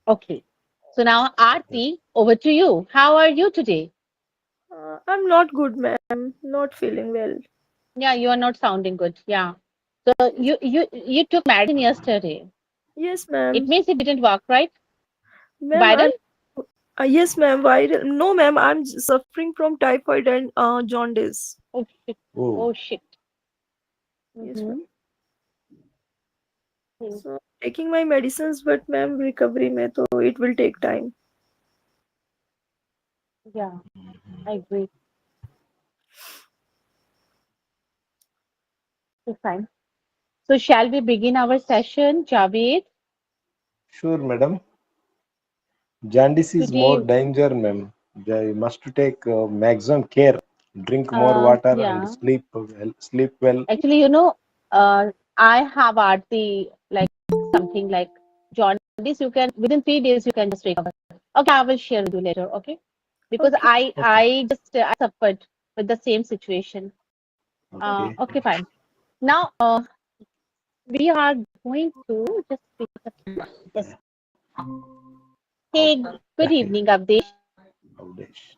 Okay. So now, Aarti, over to you. How are you today? I'm not good, ma'am. Not feeling well. Yeah, you are not sounding good. Yeah. So you took medicine yesterday. Yes, It ma'am. means it didn't work, right? Ma'am, Viral? I'm. Yes, ma'am. Viral. No, ma'am. I'm suffering from typhoid and jaundice. Oh shit. Oh, Oh shit. Yes, ma'am. Mm-hmm. So taking my medicines, but ma'am, recovery mein, so it will take time. Yeah, I agree. Okay, fine. So shall we begin our session, Javed? sure, madam. Jaundice is more Today, danger, ma'am. You must take maximum care. Drink more water and yeah. sleep well. Sleep well. Actually, I have Aarti like something like jaundice. You can within 3 days you can just recover. Okay, I will share with you later. Okay, because Okay. Okay. I suffered with the same situation. Okay. Okay, fine. Now, we are going to just pick up this. Hey, good Okay. evening, Avdesh. Avdesh.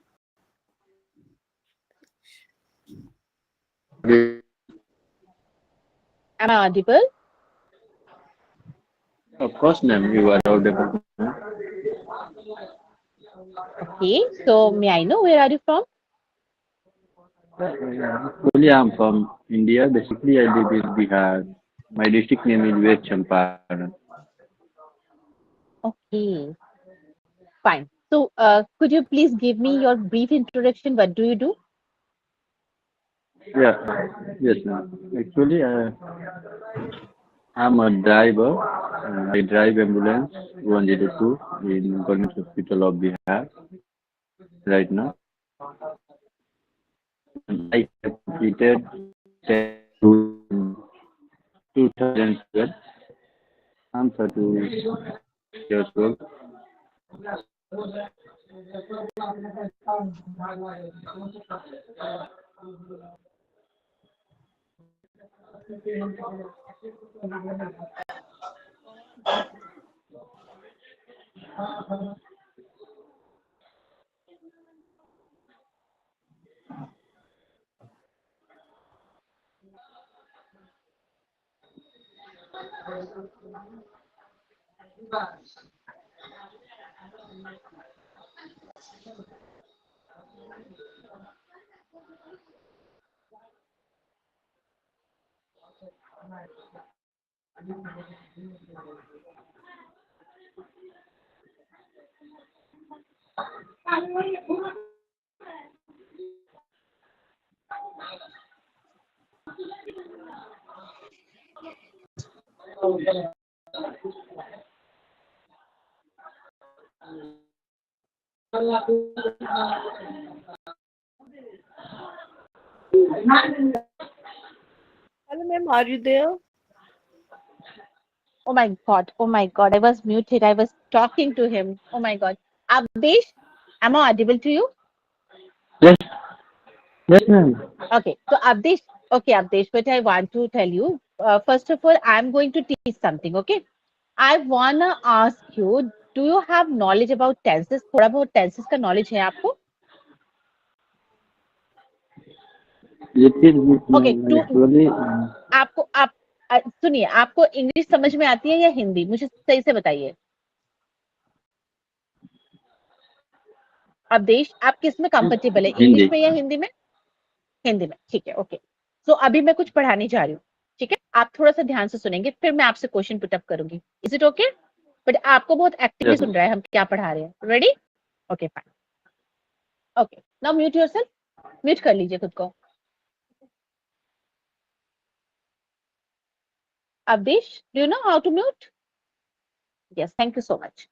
Am I audible? Of course, ma'am, you are audible. Okay, so may I know where are you from? Actually, I'm from India. Basically, I live in Bihar. My district name is West Champaran. Okay, fine. So, could you please give me your brief introduction? What do you do? Yeah, yes, ma'am. Actually, I'm a driver. I drive ambulance 102 in Government Hospital of Bihar right now. And I have completed 2012. I'm 30 years old. Hello, ma'am. Are you there? Oh my God, oh my God, I was muted. I was talking to him. Oh my God. Avdesh, am I audible to you? Yes, yes, ma'am. Okay, Avdesh, what I want to tell you, first of all, I'm going to teach something, okay? I wanna ask you, do you have knowledge about tenses? थोड़ा बहुत tenses का knowledge है आपको? Repeat this, Okay, ma'am. Actually, आपको आप सुनिए, आपको English समझ में आती है या हिंदी? मुझे सही से बताइए। अवदेश, आप किस में कंफर्टेबल है, Hindi. इंग्लिश में या हिंदी में? हिंदी में, ठीक है, ओके। सो अभी मैं कुछ पढ़ाने जा रही हूँ, ठीक है? आप थोड़ा सा ध्यान से सुनेंगे, फिर मैं आपसे क्वेश्चन पुटअप करूंगी। Is it okay? बट आपको बहुत एक्टिवली Yes, सुन ma'am. रहा है हम क्या पढ़ा रहे हैं। Ready? Okay fine. Okay, now mute yourself. Mute कर लीजिए खुद को। Avdhesh, do you know how to mute? Yes, thank you so much.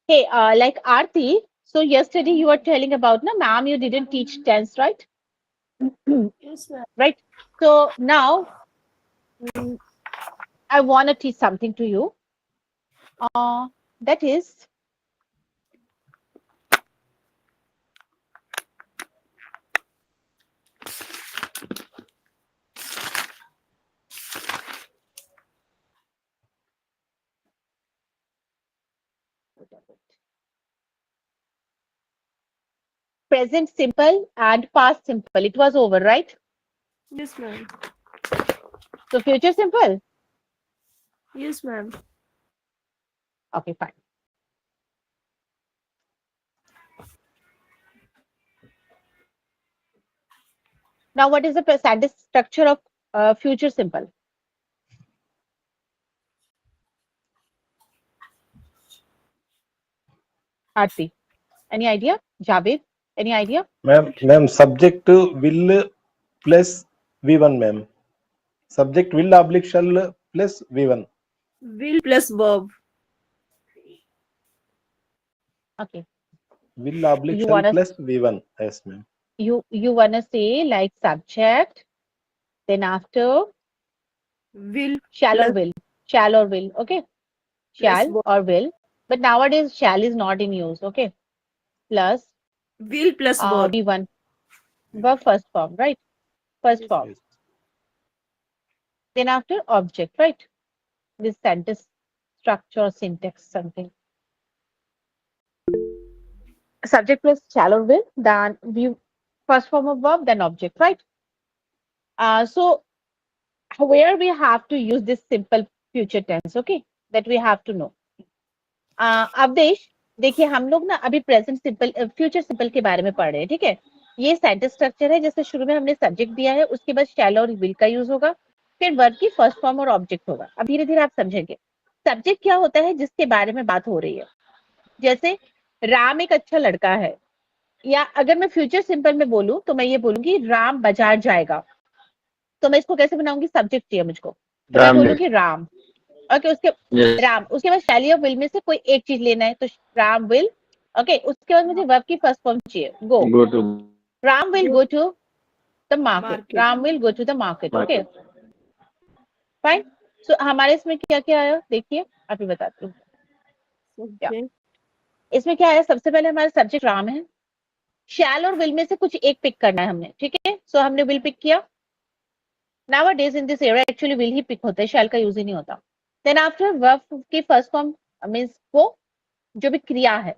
Hey, like Aarti, so yesterday you were telling about, no, ma'am, you didn't teach tense, right? Yes, ma'am. Right. So now mm, I want to teach something to you. That is, Present simple and past simple. It was over, right? Yes, ma'am. So future simple. Yes, ma'am. Okay, fine. Now, what is the sentence structure of future simple? Aarti, any idea? Javed, any idea? Ma'am, subject will plus V1, ma'am. Subject will oblique shall plus V1. Will plus verb. Okay. Will oblique You shall wanna plus V1. Yes, ma'am. you wanna say like subject, then after Will shall or plus will. Shall or will. Okay. Shall verb. or will. But nowadays shall is not in use. Okay. Plus Will plus verb. V1. Verb first form, right? First Yes. form. Yes. Then after object, right? This sentence structure, syntax, something. Subject plus shall or will, then we first form of verb, then object, right? So where we have to use this simple future tense, okay? That we have to know. Avdesh देखिए हम लोग ना अभी present simple future simple के बारे में पढ़ रहे हैं ठीक है ये सेंटेंस स्ट्रक्चर है जैसे शुरू में हमने सब्जेक्ट दिया है उसके बाद शैल और विल का यूज होगा फिर वर्ब की फर्स्ट फॉर्म और ऑब्जेक्ट होगा अब धीरे धीरे आप समझेंगे सब्जेक्ट क्या होता है जिसके बारे में बात हो रही है जैसे राम एक अच्छा लड़का है या अगर मैं फ्यूचर सिंपल में बोलूं तो मैं ये बोलूंगी राम बाजार जाएगा तो मैं इसको कैसे बनाऊंगी सब्जेक्ट चाहिए मुझको तो मैं Ram will. बोलूंगी राम ओके उसके Yes. राम उसके बाद शैली और विल में से कोई एक चीज लेना है तो राम विल ओके उसके बाद मुझे वर्ब की फर्स्ट फॉर्म चाहिए go Go to Ram will Go go to the market market. Ram will go to the market okay market. Fine so हमारे इसमें क्या क्या आया देखिए अभी बताती हूँ क्या Okay. इसमें क्या है सबसे पहले हमारा सब्जेक्ट राम है शैल और विल में से कुछ एक पिक करना है हमने ठीक है सो हमने विल पिक किया nowadays in this era actually will ही पिक होता है शैल का यूज ही नहीं होता देन आफ्टर वर्ब की फर्स्ट फॉर्म मींस वो जो भी क्रिया है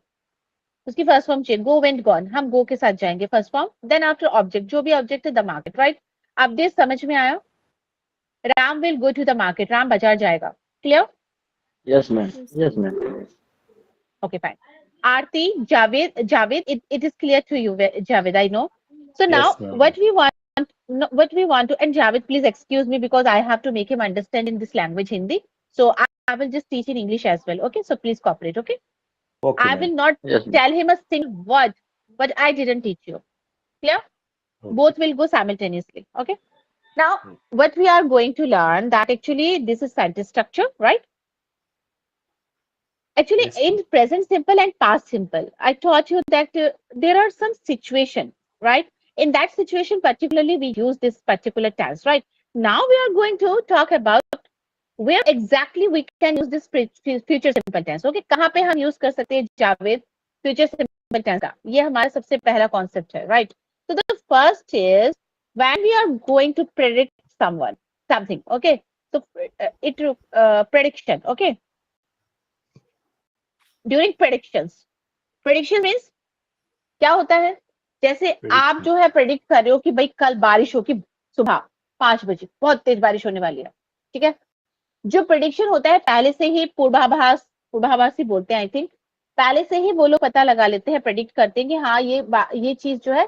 उसकी फर्स्ट फॉर्म चाहिए गो वेंट गॉन हम गो के साथ जाएंगे first form then after object जो भी ऑब्जेक्ट है द मार्केट राइट अब दिस समझ में आया Ram will go to the market Ram बाजार जाएगा clear Yes, ma'am. Yes, Yes, ma'am. ma'am. Okay fine Aarti Javed it is clear to you Javed I know so now Yes, ma'am. what we want what we want to and Javed please excuse me because I have to make him understand in this language Hindi so I will just teach in English as well okay so please cooperate okay Okay, I ma'am. will not Yes, ma'am. tell him a single word but I didn't teach you clear Okay. both will go simultaneously okay now what we are going to learn that actually this is sentence structure right actually Yes, in ma'am. present simple and past simple I taught you that there are some situation right in that situation particularly we use this particular tense right now we are going to talk about where exactly we can use this future simple tense okay कहाँ पे हम use कर सकते हैं Javed future simple tense का ये हमारा सबसे पहला concept है right so the first is when we are going to predict someone something okay so prediction okay during prediction means क्या होता है जैसे आप Prediction. जो है प्रेडिक्ट कर रहे हो कि भाई कल बारिश होगी सुबह 5 बजे बहुत तेज बारिश होने वाली है ठीक है जो प्रेडिक्शन होता है पहले से ही पूर्वाभास ही बोलते हैं आई थिंक पहले से ही वो लोग पता लगा लेते हैं प्रेडिक्ट करते हैं कि हाँ ये चीज जो है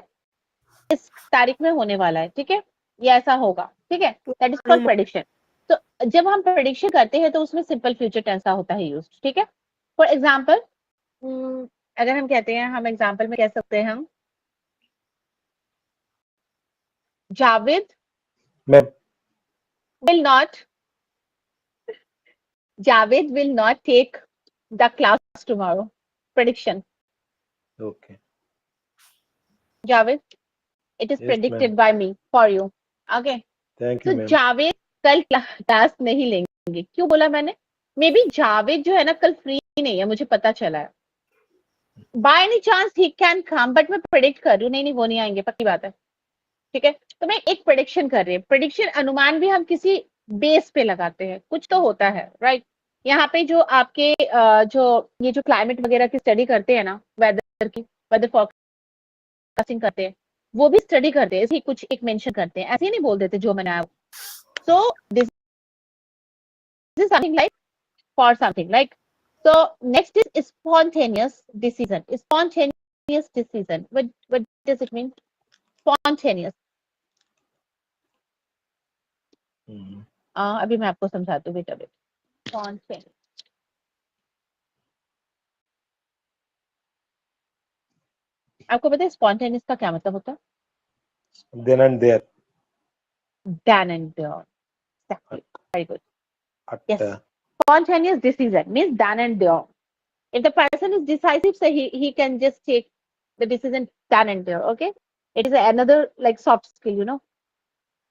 इस तारीख में होने वाला है ठीक है ये ऐसा होगा ठीक है दैट इज कॉल्ड अनुमान. प्रेडिक्शन तो जब हम प्रेडिक्शन करते हैं तो उसमें सिंपल फ्यूचर टेंस का होता है यूज ठीक है फॉर एग्जाम्पल अगर हम कहते हैं हम एग्जाम्पल में कह सकते हैं हम Javed Ma'am. will not Javed will not take the class tomorrow. Prediction. Okay. Javed, it is Yes, predicted ma'am. by me for you. Okay. Thank So you, ma'am. Javed कल क्लास नहीं लेंगे क्यों बोला मैंने मे बी जावेद जो है ना कल फ्री नहीं है मुझे पता चला है by any chance he can come but मैं प्रेडिक्ट कर रही हूँ नहीं वो नहीं आएंगे पक्की बात है ठीक है तो मैं एक प्रेडिक्शन कर रही हूँ प्रेडिक्शन अनुमान भी हम किसी बेस पे लगाते हैं कुछ तो होता है राइट यहाँ पे जो आपके जो ये जो क्लाइमेट वगैरह की स्टडी करते हैं ना, वेदर की, वेदर फोरकास्टिंग करते हैं, वो भी स्टडी करते हैं, ऐसे ही कुछ एक मेंशन करते हैं, ऐसे ही नहीं बोल देते जो मैंने आया। So this is something like for something like. So next is spontaneous decision. Spontaneous decision, what does it mean? Spontaneous. अभी मैं आपको समझाती हूँ, wait a bit. Spontaneous. आपको पता है spontaneous का क्या मतलब होता है? Then and there. Then and there. Exactly. Very good. At, Yes. Spontaneous decision means then and there. If the person is decisive, so he can just take the decision then and there. Okay. It is another like soft skill, you know.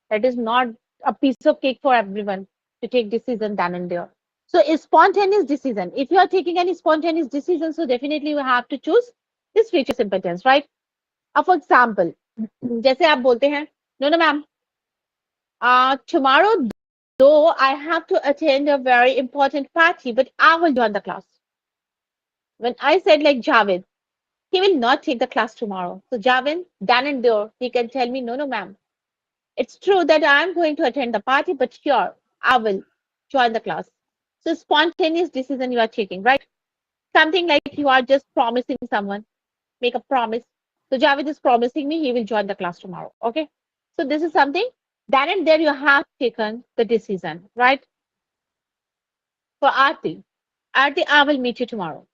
That is not a piece of cake for everyone to take decision then and there. So a spontaneous decision. If you are taking any spontaneous decision, so definitely you have to choose this future simple tense, right? For example, जैसे आप बोलते हैं, no, no, ma'am. Tomorrow, though I have to attend a very important party, but I will join the class. When I said like Javed, he will not take the class tomorrow. So Javed, then and there, he can tell me, no, no, ma'am. It's true that I'm going to attend the party, but sure, I will join the class. So spontaneous decision you are taking, right? Something like you are just promising someone, make a promise. So Javed is promising me he will join the class tomorrow. Okay. So this is something then and there you have taken the decision, right? For Aarti, Aarti, I will meet you tomorrow.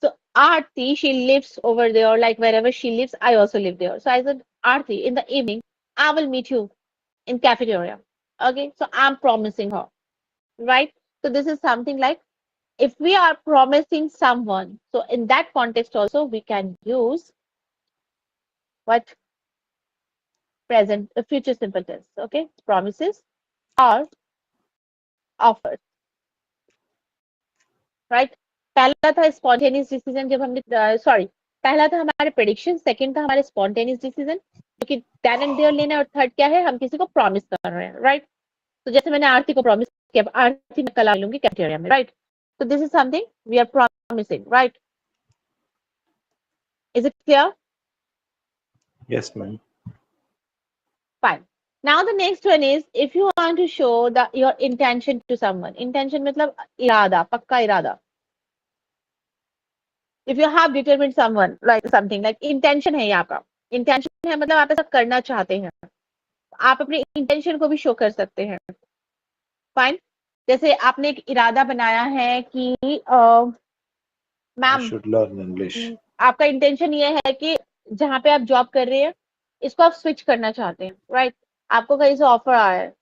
So Aarti, she lives over there, like wherever she lives, I also live there. So I said, Aarti, in the evening, I will meet you in cafeteria. Okay, so I'm promising her, right? So this is something like if we are promising someone, so in that context also we can use what present, future simple tense. Okay, promises or offers, right? पहला था spontaneous decision जब हमने sorry पहला था हमारे prediction, second था हमारे spontaneous decision क्योंकि then and there लेना, और थर्ड क्या है, हम किसी को प्रॉमिस कर रहे हैं, राइट? तो जैसे मैंने आरती को प्रॉमिस किया, आरती मैं कल आ लूंगी कैफेटेरिया में, right? So this is something we are promising, right? Is it clear? Yes, ma'am. Fine. Now the next one is if you want to show the your intention to someone. Intention मतलब इरादा, पक्का इरादा. If you have determined someone like something like intention है ये आपका. Intention है मतलब आप ऐसा करना चाहते हैं. आप अपने intention को भी show कर सकते हैं. Fine. जैसे आपने एक इरादा बनाया है कि I ma'am should learn English. आपका इंटेंशन ये है कि जहाँ पे आप जॉब कर रहे हैं इसको आप स्विच करना चाहते हैं, राइट? आपको कहीं से ऑफर आया है,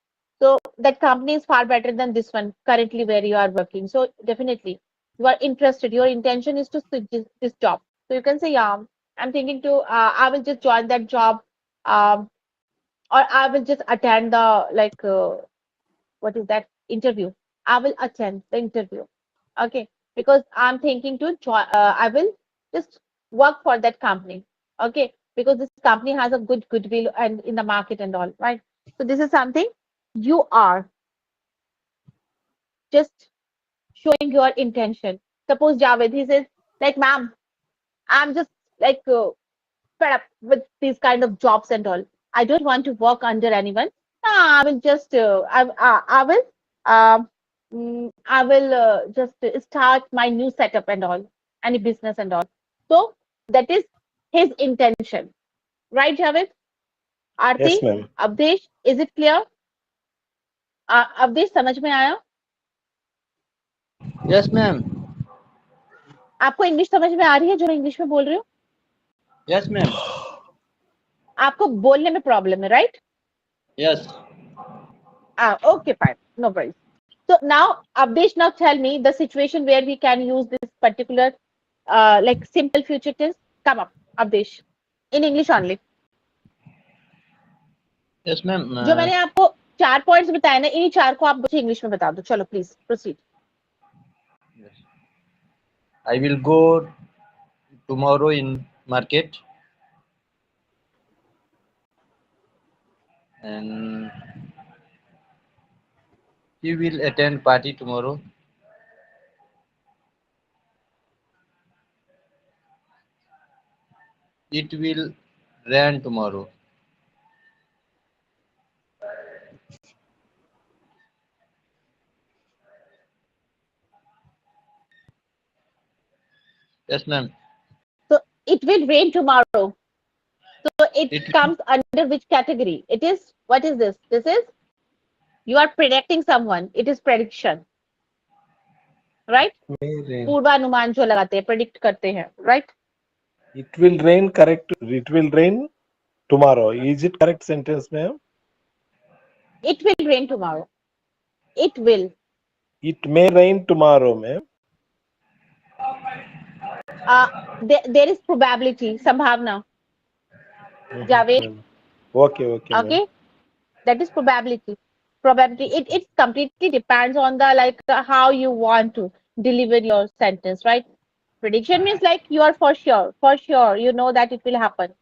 so that company is far better than this one currently where you are working, so definitely you are interested, your intention is to switch this job, so you can say yeah, I'm thinking to I will just join that job, um, or I will just attend the like what is that interview, I will attend the interview, okay, because I'm thinking to join, I will just work for that company, okay, because this company has a good goodwill and in the market and all, right? So this is something you are just showing your intention. Suppose Javed, he says like, ma'am, I'm just like fed up with these kind of jobs and all. I don't want to work under anyone. I will just, um, I will just start my new setup and all, any business and all. So that is his intention, right, Javed? Aarti, Yes, ma'am. Avdesh, is it clear? Avdesh, समझ में आया? Yes, ma'am. आपको English समझ में आ रही है जो मैं इंग्लिश में बोल रही हूँ? Yes, ma'am. आपको बोलने में प्रॉब्लम है, right? Yes. Okay, fine, no worries. So now, Abdesh, now tell me the situation where we can use this particular like simple future tense. Come up, Abdesh, in English only. Yes, ma'am. जो मैंने आपको 4 points बताए ना, इन्हीं 4 को आप मुझे English में बता दो. चलो please proceed. Yes. I will go tomorrow in market and He will attend party tomorrow. It will rain tomorrow. Yes, ma'am. So it will rain tomorrow. So it It will, comes under which category? It is, what is this? This is, you are predicting someone. It is prediction, right? May rain. पूर्वानुमान जो लगाते हैं, predict करते हैं, right? It will rain. Correct. It will rain tomorrow. Is it correct sentence, ma'am? It will rain tomorrow. It will. It may rain tomorrow, ma'am. Uh, there is probability, संभावना. Javed, Ma'am. Okay, ma'am. okay? That is probability. Probability. It completely depends on the like how you want to deliver your sentence, right? Prediction means like you are for sure, you know that it will happen.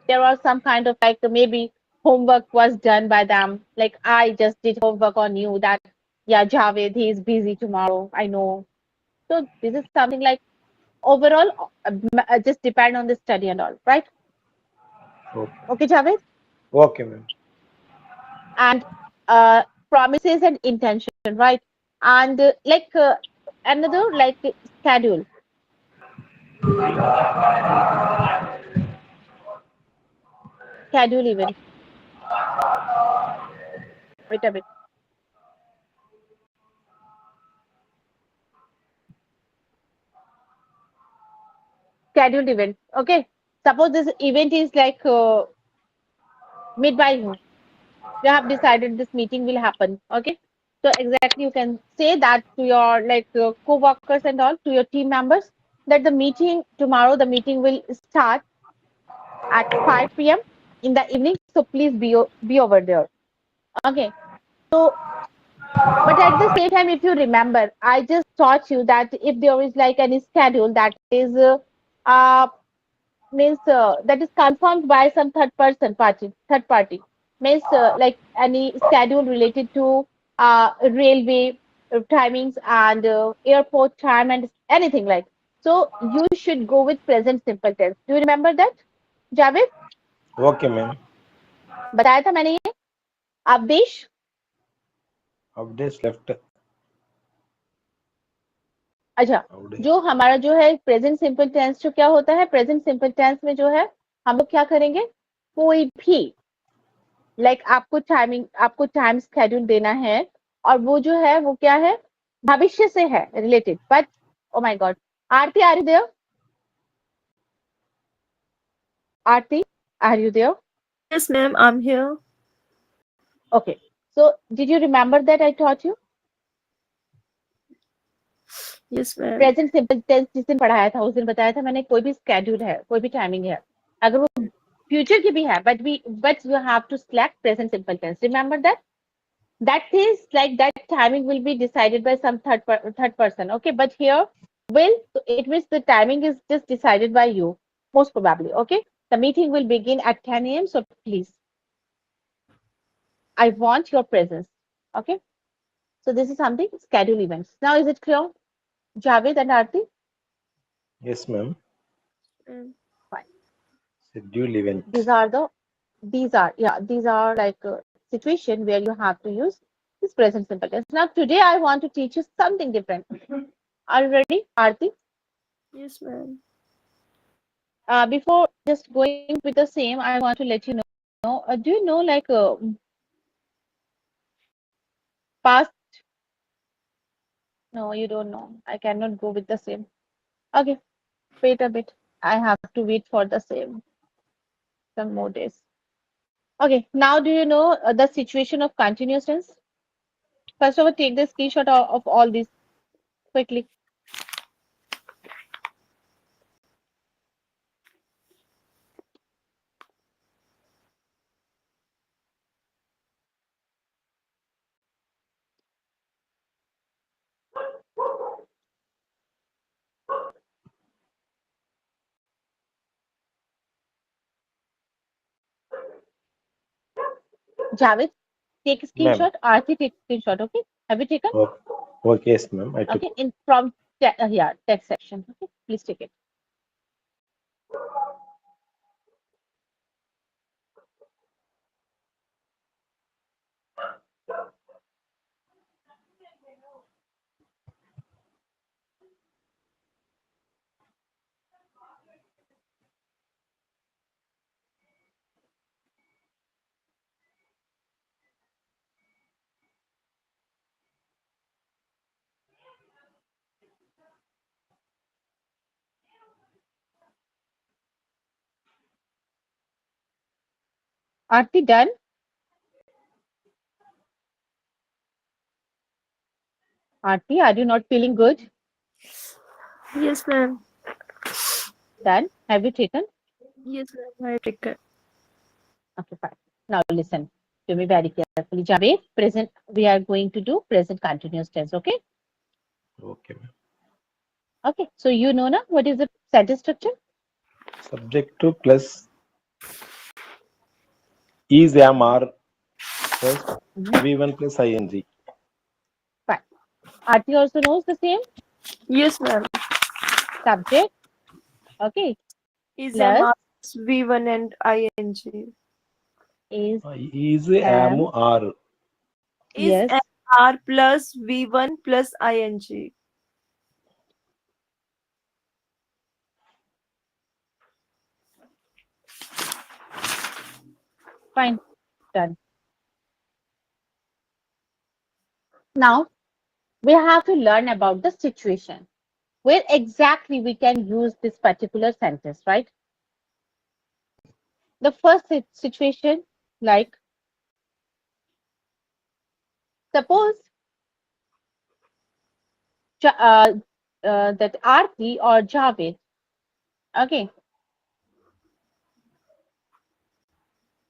There was some kind of like maybe homework was done by them. Like I just did homework on you that yeah, Javed, he is busy tomorrow. I know. So this is something like overall just depend on the study and all, right? Okay, Okay, Javed? okay, ma'am. And promises and intention, right? And another like schedule, schedule event. Wait a bit. Scheduled event. Okay. Suppose this event is like made by you. You have decided this meeting will happen. Okay. So exactly you can say that to your like co-workers and all, to your team members, that the meeting tomorrow, the meeting will start at 5 p.m. in the evening. So please be over there. Okay. So but at the same time, if you remember, I just taught you that if there is like any schedule that is uh, means that is confirmed by some third party means like any schedule related to railway timings and airport time and anything like. So you should go with present simple tense. Do you remember that, Javed? Okay, ma'am. बताया था मैंने ये Avdesh. Updates left. अच्छा, Update. जो हमारा जो है present simple tense जो क्या होता है, प्रेजेंट सिंपल टेंस में जो है हम लोग क्या करेंगे, कोई भी आपको टाइम स्केड्यूल देना है और वो जो है वो क्या है, भविष्य से है related. But oh my god, Aarti are you there? Aarti, are you there? Yes, ma'am, I'm here. Okay, so did you remember that I taught you Yes, ma'am. Present simple tense जिस दिन पढ़ाया था उस दिन बताया था मैंने, कोई भी स्केड्यूल है, कोई भी टाइमिंग है, अगर वो फ्यूचर की भी है, but you have to select present simple tense. Remember that. That is like that timing will be decided by some third person. Okay, but here will, so it means the timing is just decided by you most probably. Okay, the meeting will begin at 10 a.m. So please, I want your presence. Okay, so this is something schedule events. Now is it clear, Javed and Arti? Yes, ma'am. Ma'am. Fine. Schedule event. These are like a situation where you have to use this present simple tense. Now today I want to teach you something different. Are you ready, Arti? Yes, ma'am. Before just going with the same, I want to let you know. Do you know like past? No, you don't know. I cannot go with the same. Okay, wait a bit. I have to wait for the same some more days. Okay, now do you know the situation of continuous tense? First of all, take the screenshot of all these quickly. Javed, take a Ma'am. screenshot. Aarti, take a screenshot. Okay. Have you taken? Oh, okay, yes, ma'am. I took. Okay. In from yeah, text section. Okay. Please take it. Aarti, done? Aarti, are you not feeling good? Yes, ma'am. Done. Have you taken? Yes, ma'am. I take it. Okay, fine. Now listen to me very carefully. Javed, present. We are going to do present continuous tense. Okay. Okay, ma'am. Okay. So you know now what is the sentence structure? Subject to plus is, am, are first Mhm. V1 plus ing. Fine. Aarti also knows the same Yes, ma'am. subject. Okay. Is Plus MR V1 and ing. is Is, am, am. are. Is Yes. MR plus V1 plus ing. Fine. Done. Now we have to learn about the situation where exactly we can use this particular sentence, right? The first situation, like suppose that Aarti or Javed, okay,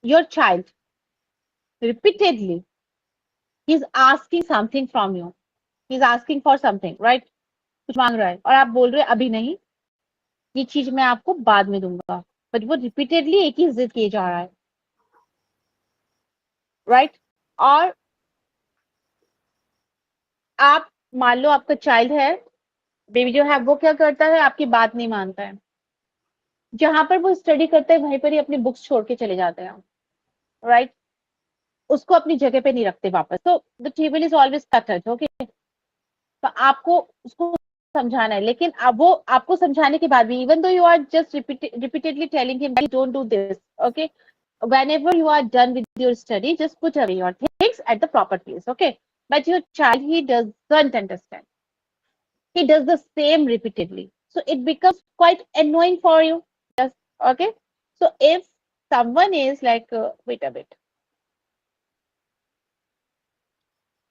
your child repeatedly, he's asking something from you. He's asking for something, right? कुछ मांग रहा है और आप बोल रहे हो अभी नहीं, ये चीज मैं आपको बाद में दूंगा, बट वो रिपीटेडली एक ही जिद किए जा रहा है, राइट? और आप मान लो आपका चाइल्ड है, बेबी जो है वो क्या करता है, आपकी बात नहीं मानता है, जहां पर वो स्टडी करता है वहीं पर ही अपनी बुक्स छोड़ के चले जाते हैं, राइट? उसको अपनी जगह पे नहीं रखते वापस, तो the table is always cutted, okay? तो आपको उसको समझाना है, लेकिन अब वो आपको समझाने के बाद भी, even though you are just repeatedly telling him don't do this, okay, whenever you are done with your study, just put away your things at the proper place, okay? But your child, he doesn't understand, he does the same repeatedly, so it becomes quite annoying for you, just okay? So if someone is like wait a bit,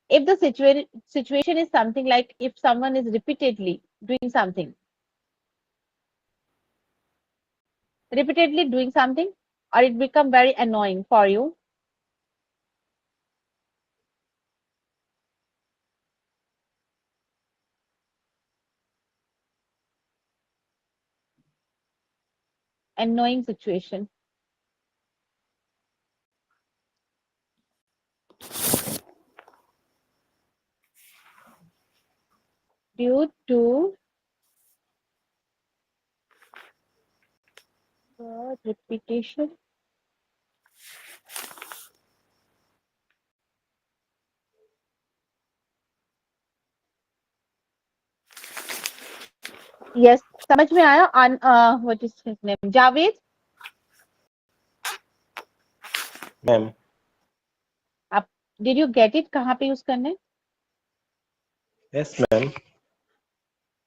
if the situation is something like, if someone is repeatedly doing something, or it become very annoying for you, annoying situation due to repetition, yes, समझ में आया? on what is his name, Javed? Ma'am. आप did you get it? कहाँ पे use करने? Yes, ma'am.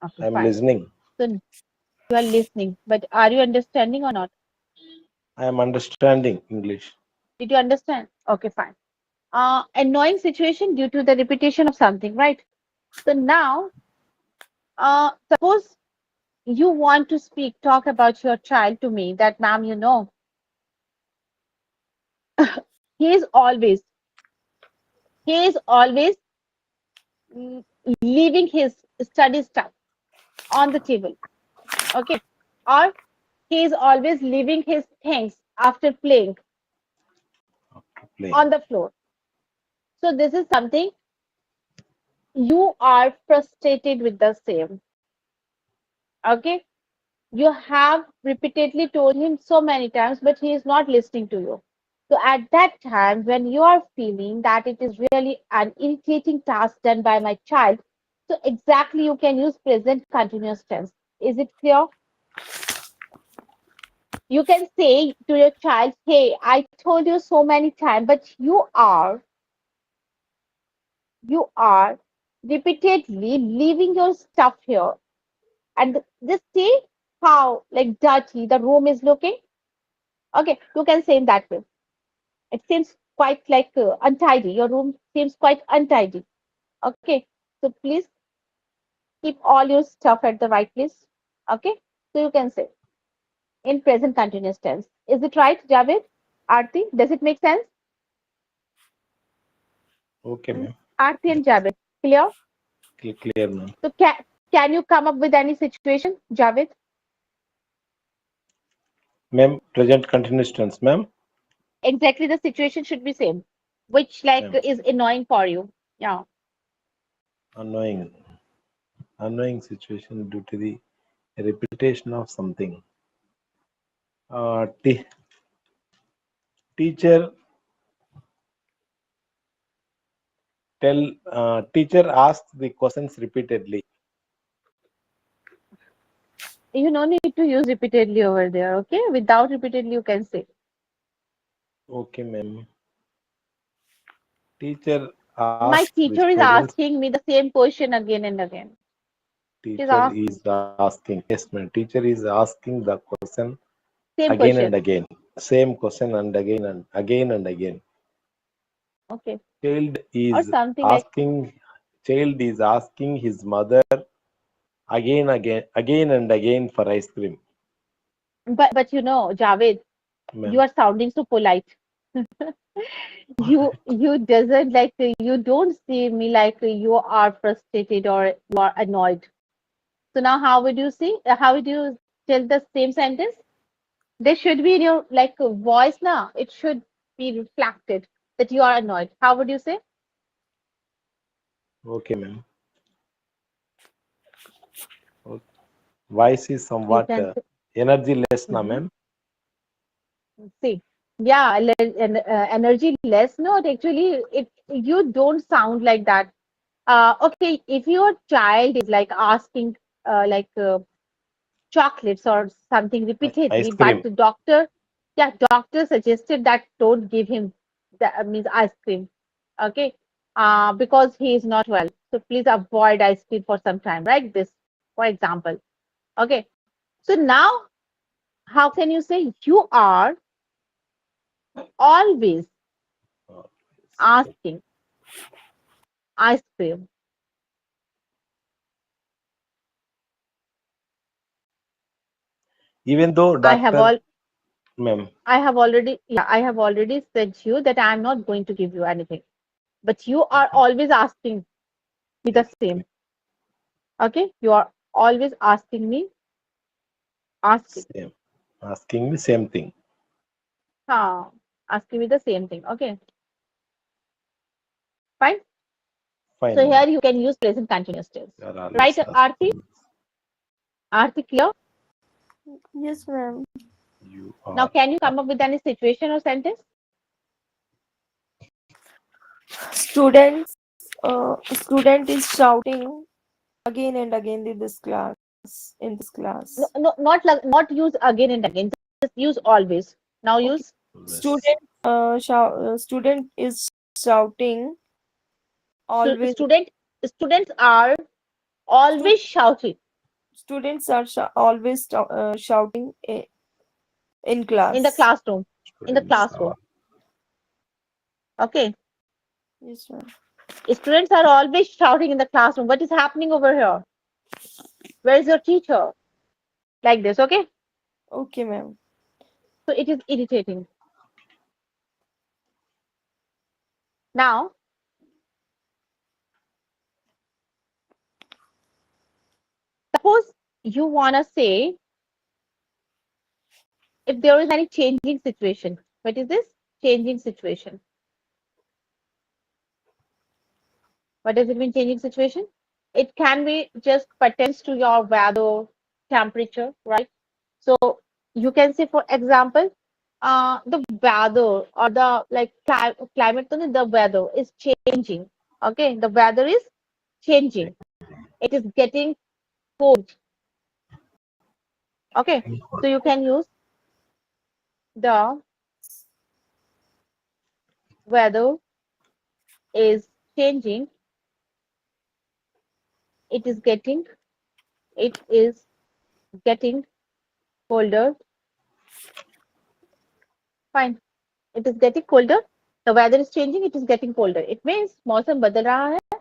Okay, I'm fine. listening. So you are listening, but are you understanding or not? I am understanding English. Did you understand? Okay, fine. Annoying situation due to the repetition of something, right? So now, suppose you want to talk about your child to me, that ma'am, you know, he is always, he is always mm, leaving his study stuff on the table, okay? Or he is always leaving his things after playing Playing. on the floor. So this is something you are frustrated with the same. Okay. You have repeatedly told him so many times, but he is not listening to you. So at that time, when you are feeling that it is really an irritating task done by my child, so exactly you can use present continuous tense. Is it clear? You can say to your child, hey, I told you so many times, but you are repeatedly leaving your stuff here. And just see how like dirty the room is looking. Okay, you can say in that way. It seems quite like untidy. Your room seems quite untidy. Okay, so please keep all your stuff at the right place. Okay, so you can say in present continuous tense. Is it right, Javed? Aarti, does it make sense? Okay, ma'am. Aarti and Javed, clear? Clear, ma'am. So can you come up with any situation, Javed? Ma'am, present continuous tense, ma'am. Exactly, the situation should be same, which like Ma'am, is annoying for you. Yeah. annoying, annoying situation due to the repetition of something. Teacher teacher asks the questions repeatedly. You no need to use repeatedly over there. Okay, without repeatedly you can say. Okay, ma'am. Teacher My asks the teacher is students. asking me the same question again and again. She's Teacher asking is asking. Yes, ma'am. Teacher is asking the question same again and question. again. Same question and again. Okay, Child or is something like. asking. Child is asking his mother again and again for ice cream. But you know, Javed, you Ma'am. are sounding so polite. You doesn't like you don't see me like you are frustrated or you are annoyed. So now how would you see? How would you tell the same sentence? There should be in your like voice now. It should be reflected that you are annoyed. How would you say? Okay, ma'am. Okay. Voice is You somewhat can say. energy less, na, Mhm. ma'am. See, yeah, energy less. No, actually, it you don't sound like that. Okay, if your child is like asking like chocolates or something repeatedly, Ice but cream. the doctor, yeah, doctor suggested that don't give him that means ice cream. Okay, because he is not well. So please avoid ice cream for some time, right? This, for example. Okay, so now how can you say you are always Oh, asking ice cream? even though I have doctor, all ma'am. I have already yeah, I have already said to you that I am not going to give you anything. But you are Okay. always asking me the Yes, same. Okay? You are always asking me, asking. same. Asking the same thing. Huh, asking me the same thing. Okay, fine. Fine, So ma'am. here you can use present continuous tense. You are Right, always Aarti? asking. Aarti, clear? Yes, ma'am. You Now, are. can you come up with any situation or sentence? Students, student is shouting again and again in this class. No, no, not use again and again. Just use always. Now Okay. use Always. Student is shouting always. students are Stu- always shouting Students are always shouting in in the class. classroom. In the Students are. classroom. Okay. Yes, ma'am. Students are always shouting in the classroom. What is happening over here? Where is your teacher? Like this, okay? Okay, ma'am. So it is irritating. Now, suppose you want to say if there is any changing situation. What is this? Changing situation. What does it mean, changing situation? It can be just pertains to your weather, temperature, right? So you can say, for example, the weather or the like climate, the weather is changing. Okay, the weather is changing. It is getting cold. Okay, so you can use the weather is changing. It is getting. It is getting colder. Fine. It is getting colder. The weather is changing. It is getting colder. It means मौसम बदल रहा है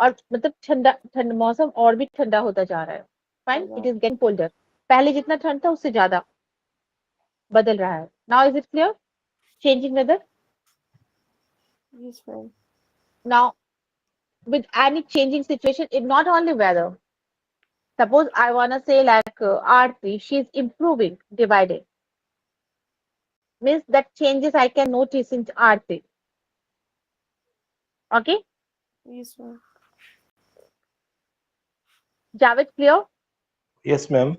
और मतलब ठंडा ठंड मौसम और भी ठंडा होता जा रहा है. Fine. It is getting colder. पहले जितना ठंड था उससे ज्यादा बदल रहा है. Now is it clear? Changing weather. Yes, ma'am. Now with any changing situation, it not only weather. Suppose I wanna say like Aarti, she is improving day by day. Means that changes I can notice in Aarti. Okay, Yes, ma'am. Javed, clear? Yes, ma'am.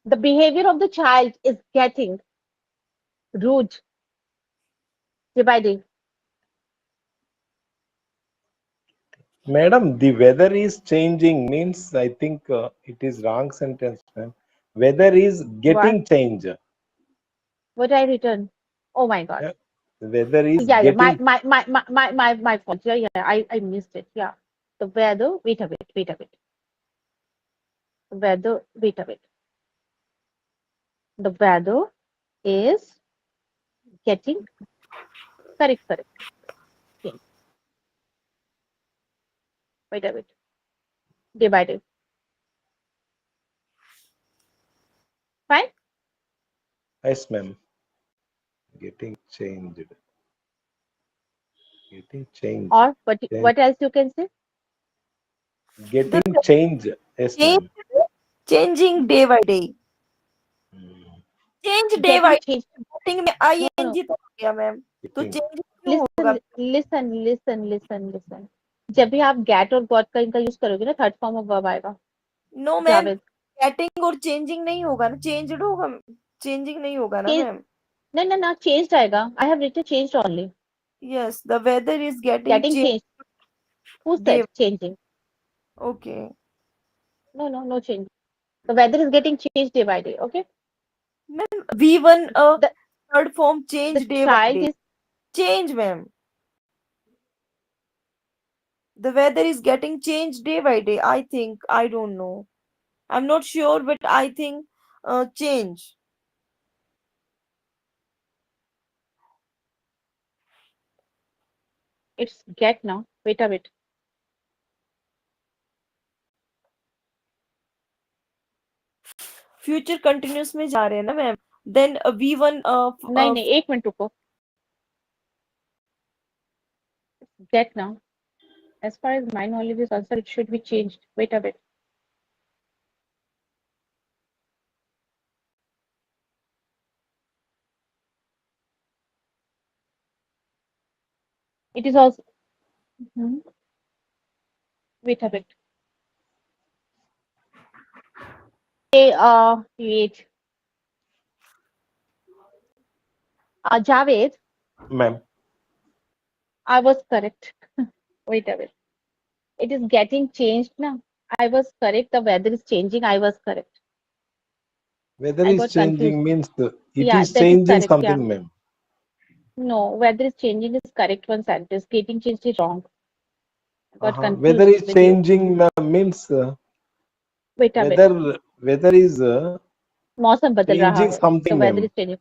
The behavior of the child is getting rude day by day. Madam, the weather is changing means I think it is wrong sentence, ma'am. Weather is What? getting change. What I written? Oh my God. Yeah. Weather is Yeah, yeah. My getting. my my my my my, my fault. Yeah, yeah. I missed it. Yeah. The weather. Wait a bit. Wait a bit. The weather. Wait a bit. The weather is getting correct. Correct. Change. Wait a bit. Day by day. Fine. Yes, ma'am. Getting changed. Getting change. Or what? Change. What else you can say? The Getting change. Yes, change, ma'am. changing day by day. Hmm. Change day by Getting day. changed. Getting में No, no. ing तो हो गया ma'am. तो Getting. change क्यों होगा? Listen, listen, listen, listen, listen. जब भी आप get और got का इनका यूज करोगे ना, थर्ड फॉर्म ऑफ वर्ब आएगा. No ma'am, Javed. getting और changing नहीं होगा ना. Changed होगा. Changing नहीं होगा ना Change. Ma'am. No, no, no. Changed आएगा. I have written changed only. Yes, the weather is getting Getting changed changed. Who day. said changing? Okay. No, no, no change. The weather is getting changed day by day. Okay. Ma'am, V1 The third form the change day by child day. is Change, ma'am. The weather is getting changed day by day. I think. I don't know. I'm not sure, but I think change. it's get now. Wait a bit. Future continuous में जा रहे हैं ना ma'am. Then V1 नहीं नहीं एक minute रुको. Get now. As far as my knowledge is concerned, it should be changed. Wait a bit. It is also. Mhm. Wait a bit. Hey, wait. Javed, Ma'am. I was correct. Wait a bit. It is getting changed now. I was correct. The weather is changing. I was correct. Weather I is got confused. changing means it Yeah, is that is changing correct. Yeah. something, ma'am. No, weather is changing is correct one sentence. Getting changed is wrong. I got Weather confused is with you. changing, ma'am, means Wait a bit. weather is मौसम बदल रहा changing है. The something, weather ma'am. is changing.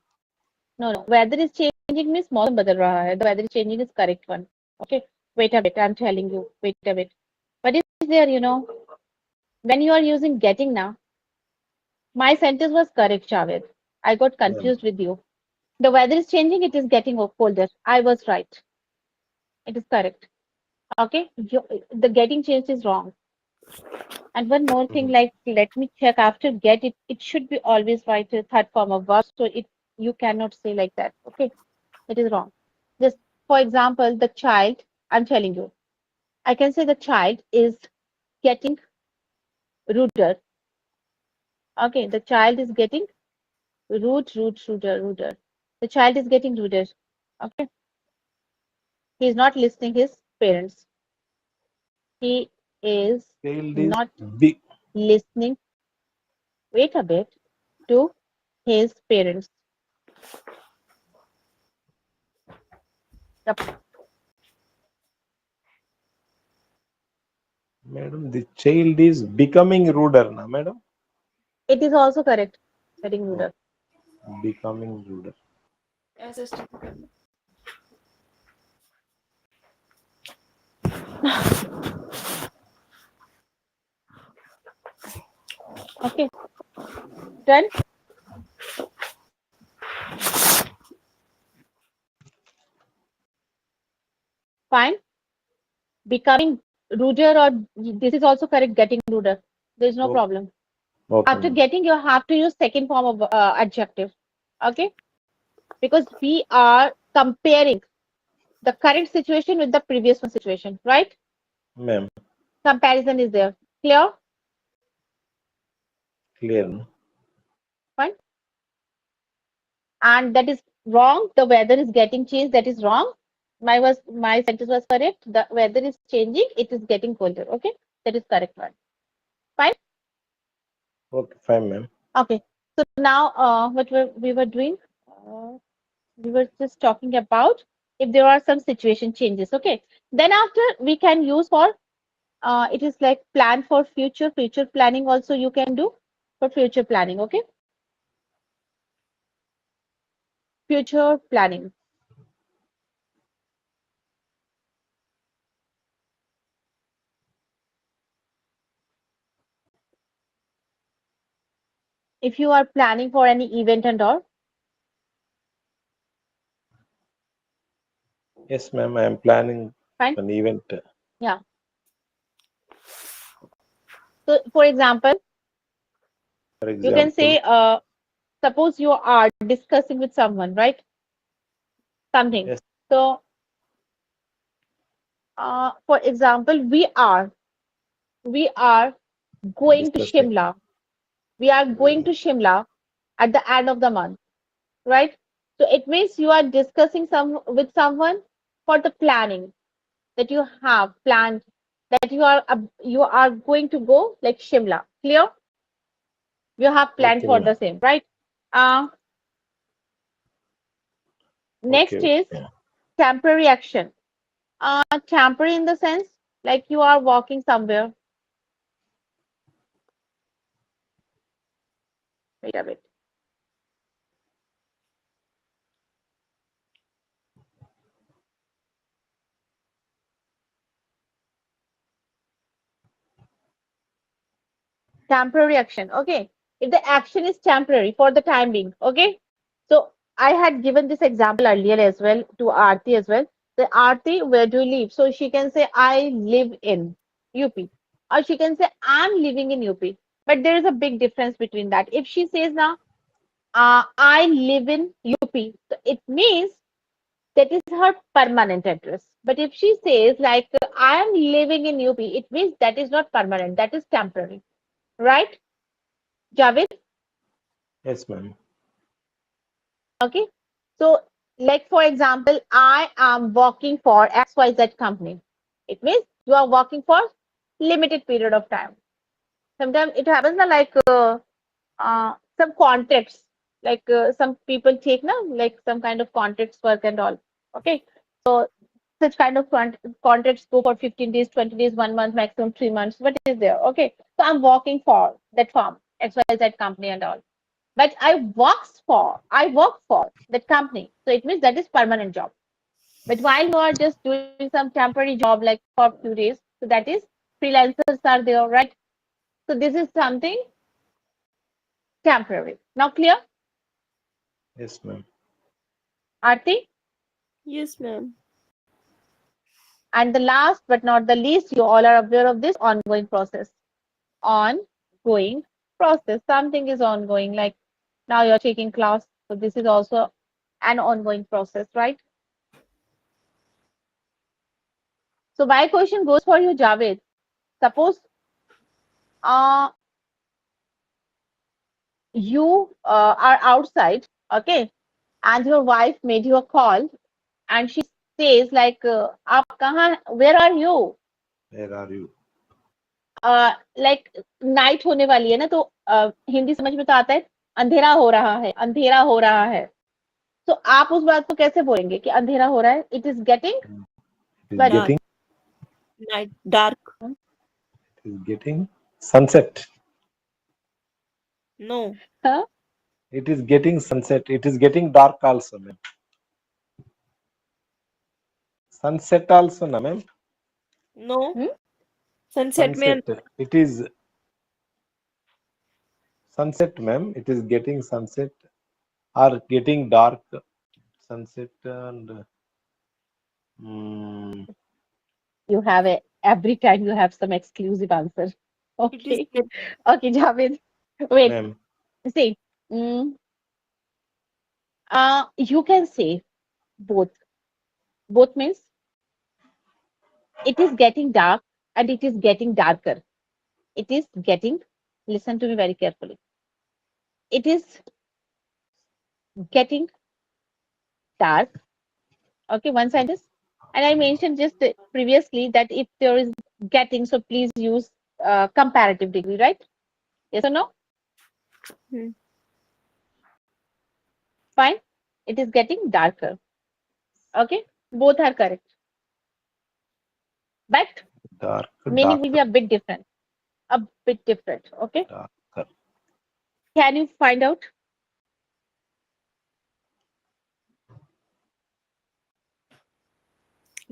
No, no. Weather is changing means मौसम बदल रहा है. The weather is changing is correct one. Okay. Wait a bit. I'm telling you. Wait a bit. But is there, when you are using getting now, my sentence was correct, Javed. I got Ma'am. confused with you. The weather is changing. It is getting colder. I was right. It is correct. Okay. The getting changed is wrong. And one more thing, Mhm. like let me check after get it. It should be always right third form of verb. So you cannot say like that. Okay. It is wrong. Just for example, the child, I'm telling you, I can say the child is getting ruder. Okay, the child is getting ruder. The child is getting ruder. Okay, he is not listening his parents. He is Child is not big. listening, wait a bit, to his parents. Yep. Madam, the child is becoming ruder, na, madam? It is also correct, getting Oh, ruder. becoming ruder. SST करना. Okay, done, fine. Becoming ruder, or this is also correct, getting ruder. There is no Okay, problem. okay, After ma'am. getting, you have to use second form of adjective. Okay, because we are comparing the current situation with the previous one situation, right? Ma'am, Comparison is there. Clear? clear, no? Fine. And that is wrong. The weather is getting changed. That is wrong. My sentence was correct. The weather is changing. It is getting colder. Okay, that is correct one. Fine. Okay, fine, ma'am. Okay. So now, what we were doing? We were just talking about if there are some situation changes. Okay. Then after we can use for it is like plan for future planning also you can do for future planning. Okay, future planning. If you are planning for any event and all, Yes, ma'am, I am planning fine. an event. Yeah. So for example, For you can example, say, suppose you are discussing with someone, right? Something. yes, So, for example, we are going to discussing. Shimla. We are going to Shimla at the end of the month, right? So it means you are discussing some with someone for the planning that you have planned that you are going to go like Shimla. Clear? You have planned Okay, for ma'am. the same, right? Uh, Okay, Next is okay. temporary action. Temporary in the sense like you are walking somewhere. Wait a bit. Temporary action. Okay. If the action is temporary for the time being. Okay. So I had given this example earlier as well to Aarti as well. The Aarti, where do you live? So she can say, I live in UP. Or she can say, I'm living in UP. But there is a big difference between that. If she says now, I live in UP, so it means that is her permanent address. But if she says like I am living in UP, it means that is not permanent, that is temporary, right, Javed? Yes, ma'am. Okay. So, like for example, I am working for XYZ company. It means you are working for limited period of time. Sometimes it happens na, like some contracts, like some people take na, like some kind of contracts work and all. Okay. So such kind of contracts go for 15 days, 20 days, 1 month, maximum 3 months. What is there? Okay. So I'm working for that firm, XYZ company and all. But I work for that company. So it means that is permanent job. But while you are just doing some temporary job like for a few days, so that is freelancers are there, right? So this is something temporary. Now clear, Yes, ma'am. Arti? Yes, ma'am. And the last but not the least, you all are aware of this ongoing process. Ongoing process. Something is ongoing, like now you're taking class. So this is also an ongoing process, right? So my question goes for you, Javed. Suppose uh, you are outside, okay, and your wife made you a call, and she says like, "आप कहाँ? Where are you?" Where are you? Like night होने वाली है ना, तो हिंदी समझ में तो आता है, अंधेरा हो रहा है, अंधेरा हो रहा है। तो आप उस बात को कैसे बोलेंगे कि अंधेरा हो रहा है? It is getting It is very Dark. getting. Night. Dark. It is getting sunset. No. It is getting sunset. It is getting dark also, ma'am. Sunset also, na ma'am. No. Sunset में Sunset. It is sunset, ma'am. It is getting sunset or getting dark. Sunset and mm, you have every time you have some exclusive answer. it is okay okay Javed, wait, ma'am. See, you can say both. Both means it is getting dark and it is getting darker. It is getting, listen to me very carefully. It is getting dark. Okay, one sentence. And I mentioned just previously that if there is getting, so please use comparative degree, right? Yes or no? Hmm. Fine. It is getting darker. Okay, both are correct. But Dark, meaning will be darker, a bit different. A bit different. Okay. darker. Can you find out?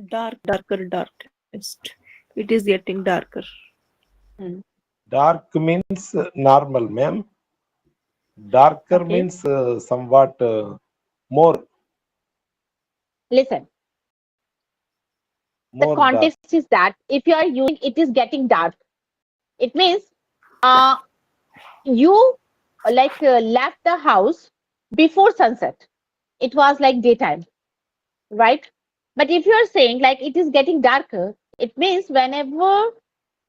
darkest. It is getting darker. Hmm. Dark means normal, ma'am. Darker Okay. means somewhat more, Listen. The more dark. context is that if you are using it is getting dark, it means uh, you left the house before sunset. It was like daytime, right? But if you are saying like it is getting darker, it means whenever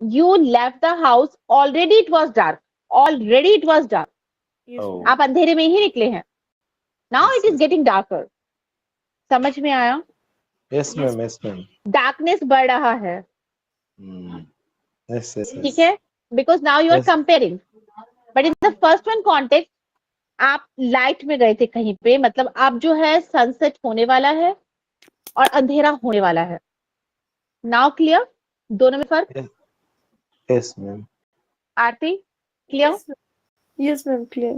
you left the house, already it was dark. Already it was dark. Yes, Oh, ma'am. आप अंधेरे में ही निकले हैं. Now yes, it is yes. getting darker. समझ में आया? Yes, Yes. ma'am. Yes, ma'am. Darkness बढ़ रहा है. Hmm. Yes, yes, ठीक yes. है? Because now you are Yes, comparing. But in the first one context, आप लाइट में गए थे कहीं पे, मतलब आप जो है सनसेट होने वाला है और अंधेरा होने वाला है. Now clear? दोनों में फर्क? yes, yes, ma'am. Aarti clear? Yes, ma'am. Yes, ma'am. Clear.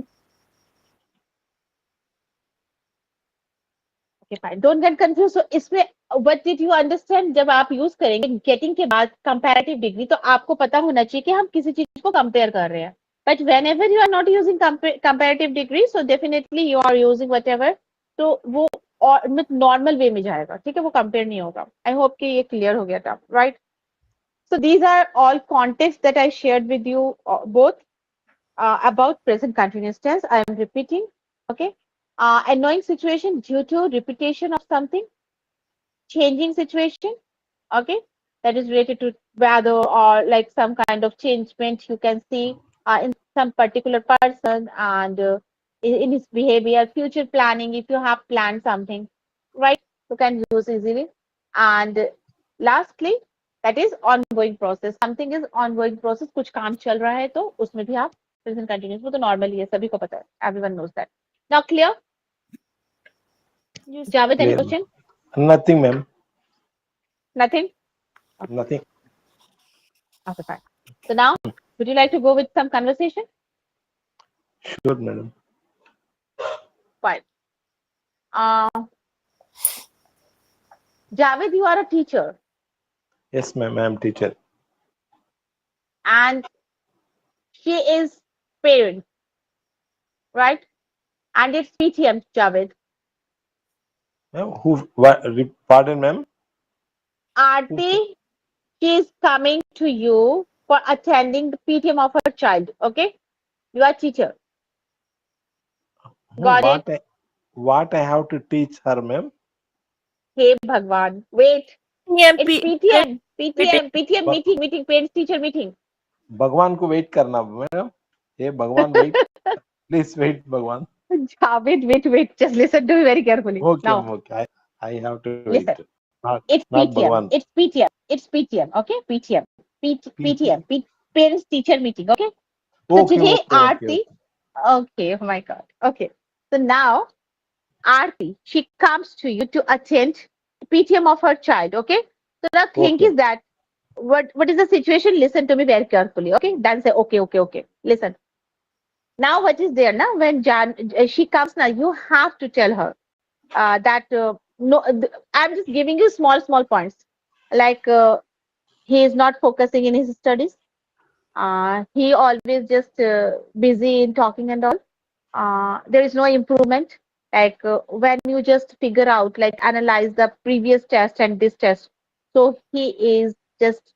Okay fine, don't get confuse. So इसमें व्हाट डिड यू अंडरस्टैंड? जब आप यूज करेंगे गेटिंग के बाद कंपैरेटिव डिग्री, तो आपको पता होना चाहिए कि हम किसी चीज को कंपेयर कर रहे हैं. But whenever you are not using comparative degree, so definitely you are using whatever, तो वो और नॉर्मल वे में जाएगा. ठीक है, वो कंपेयर नहीं होगा. आई होप कि ये क्लियर हो गया था, right? So these are all contexts that I shared with you both about present continuous tense. I am repeating. Okay. Annoying situation due to repetition of something, changing situation. Okay, that is related to weather or like some kind of changement you can see in some particular person and in his behavior. Future planning, if you have planned something, right, you can use easily. And lastly, that is ongoing process. Something is ongoing process, कुछ काम चल रहा है तो उसमें भी आप present continuous, वो तो normally है, सभी को पता है, everyone knows that. Now clear? Yes, ma'am. Javed, any Clear. question? Nothing, ma'am. Nothing? Nothing. Okay, fine. So now, would you like to go with some conversation? Sure, madam. Fine. Uh, Javed, you are a teacher, Yes, ma'am. I am teacher. and she is parent, right? And it's PTM, Javed. Ma'am, who? What? Pardon, ma'am. Aarti, she is coming to you for attending the PTM of her child. Okay, you are teacher. Got it? What I have to teach her, ma'am? Hey Bhagwan, wait. PTM, It's P- PTM. Meeting. PTM meeting, parents teacher meeting. भगवान को wait करना madam. हे भगवान wait, please wait भगवान. Javed, wait, just listen to me very carefully. Okay, Now, okay. I have to wait. listen. It's Not PTM. Bhagwan. It's PTM. It's PTM. Okay, PTM. PTM. PT. Parents teacher meeting. Okay. So Okay, today, okay, okay, Aarti. okay. Okay. Oh my God. Okay. So now, Aarti, she comes to you to attend PTM of her child. Okay. So the thing Okay. is that what is the situation? Listen to me very carefully. Okay. Then say okay. Listen. Now what is there now? When she comes now, you have to tell her that no, I'm just giving you small points. Like he is not focusing in his studies. He always just busy in talking and all. There is no improvement. Like when you just figure out, like analyze the previous test and this test. So he is just,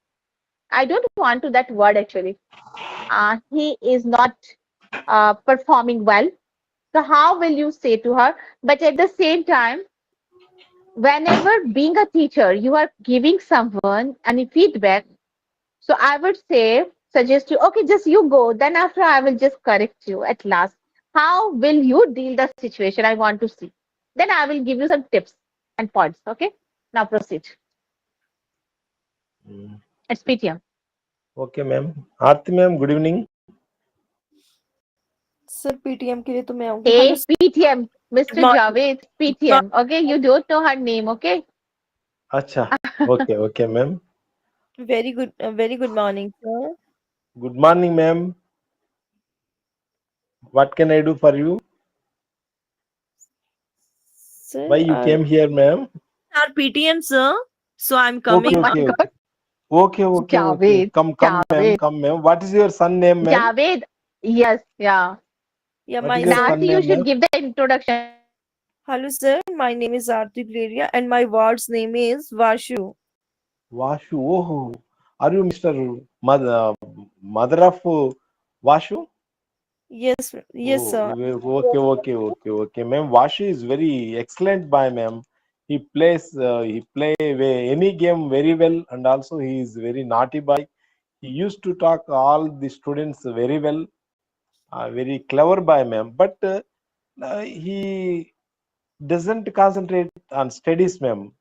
I don't want to that word actually. He is not performing well. So how will you say to her? But at the same time, whenever being a teacher, you are giving someone any feedback. So I would say, suggest you, okay, just you go. Then after I will just correct you at last. How will you deal the situation? I want to see. Then I will give you some tips and points. Okay. Now proceed. Mm. It's PTM. Okay, ma'am. Aarti ma'am, good evening. Sir PTM के लिए तो मैं आऊंगी. Hello Hey, sir. PTM, good Mr. Morning. Javed, good PTM. Okay, you don't know her name. Okay. अच्छा. Okay, okay, ma'am. Morning. Very good morning sir. Good morning, ma'am. What can I do for you? Why sir you came here, ma'am? Are PTM sir. So I am Okay, Oh coming. my okay, okay. God. Okay, okay, okay. Javed, Come, ma'am. Javed, Come, ma'am. What is your son name, ma'am? Javed. Yes, yeah. या What is my your And sir. son Aarti, you name, should ma'am? give the introduction. Hello sir, my name is Aarti प्लेरिया and my words name is Vashu. Vashu. Oh, are you Mr. Mother of Vashu? Yes. Yes Oh, sir. okay. Ma'am, Vashi is very excellent by ma'am. He play any game very well, and also he is very naughty boy. He used to talk all the students very well, very clever by ma'am. But he doesn't concentrate on studies, ma'am.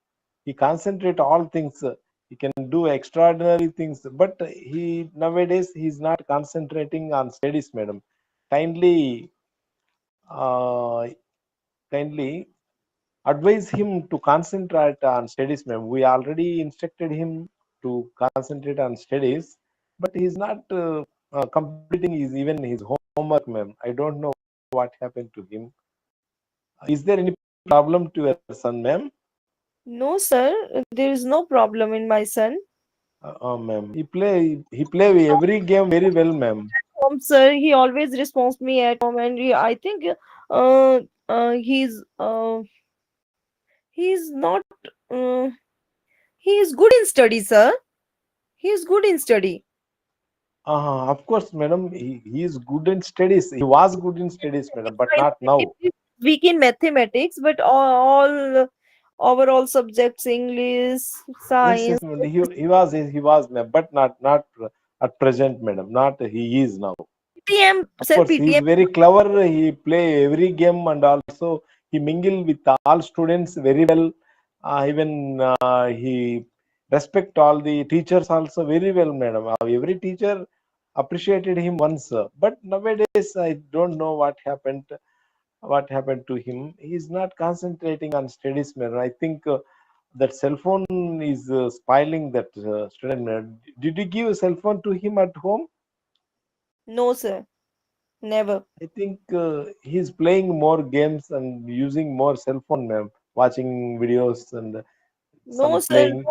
He concentrate all things. He can do extraordinary things, but he nowadays he's not concentrating on studies, madam. Kindly uh, kindly advise him to concentrate on studies, ma'am. We already instructed him to concentrate on studies, but he's not completing his even his homework, ma'am. I don't know what happened to him. Is there any problem to your son, ma'am? No sir, there is no problem in my son. Ma'am, he play every game very well, ma'am. Home sir, he always responds me at home, and I think uh, he's not uh, he is good in study, sir. He is good in study. Of course, madam. He is good in studies. He was good in studies, madam, but Fine. not now. He's weak in mathematics, but all overall subjects, English, Yes, science. yes, madam. He was, ma'am, but not at present, madam. Not he is now. PTM, Of sir, course, he is PTM. very clever. He play every game and also he mingle with all students very well. Even he respect all the teachers also very well, madam. Every teacher appreciated him once, but nowadays I don't know what happened. What happened to him? He is not concentrating on studies, madam. I think that cell phone is spoiling that student. Madam. Did you give a cell phone to him at home? No, sir, never. I think he's playing more games and using more cell phone, ma'am. Watching videos and No, some sir, playing.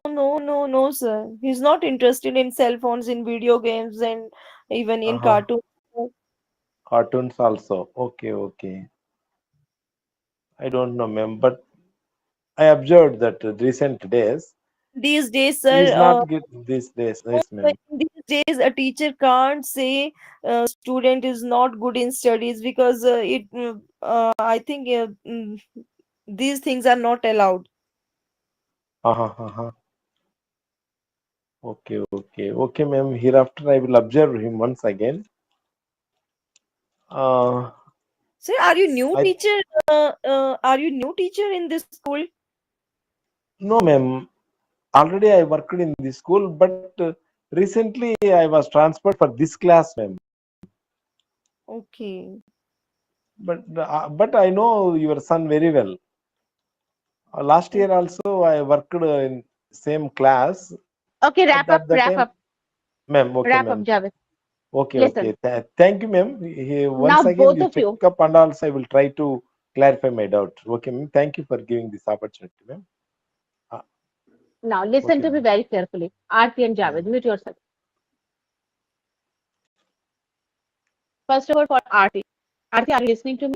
no, sir. He's not interested in cell phones, in video games, and even in Uh-huh. cartoons. Cartoons also. Okay, okay. I don't know, ma'am, but I observed that recent days These days, he sir, is not get these days. Yes, but ma'am. in these days, a teacher can't say student is not good in studies because I think these things are not allowed. Uh-huh, uh-huh. Okay, okay, okay, ma'am. Hereafter, I will observe him once again. Uh, Sir, are you new I teacher? Are you new teacher in this school? no, ma'am. Already I worked in this school, but recently I was transferred for this class, ma'am. Okay. But I know your son very well. Last year also I worked in same class. Okay, At wrap up, the wrap time, up, ma'am. Okay, wrap up, ma'am. Javed. Okay, okay. Listen, Thank you, ma'am. Once now again, both you of check you, up and also I will try to clarify my doubt. Okay, ma'am. Thank you for giving this opportunity, ma'am. Uh, now listen okay, to me ma'am. very carefully. Aarti and Javed, Ma'am. mute yourself. First of all, for Aarti. Aarti, are you listening to me?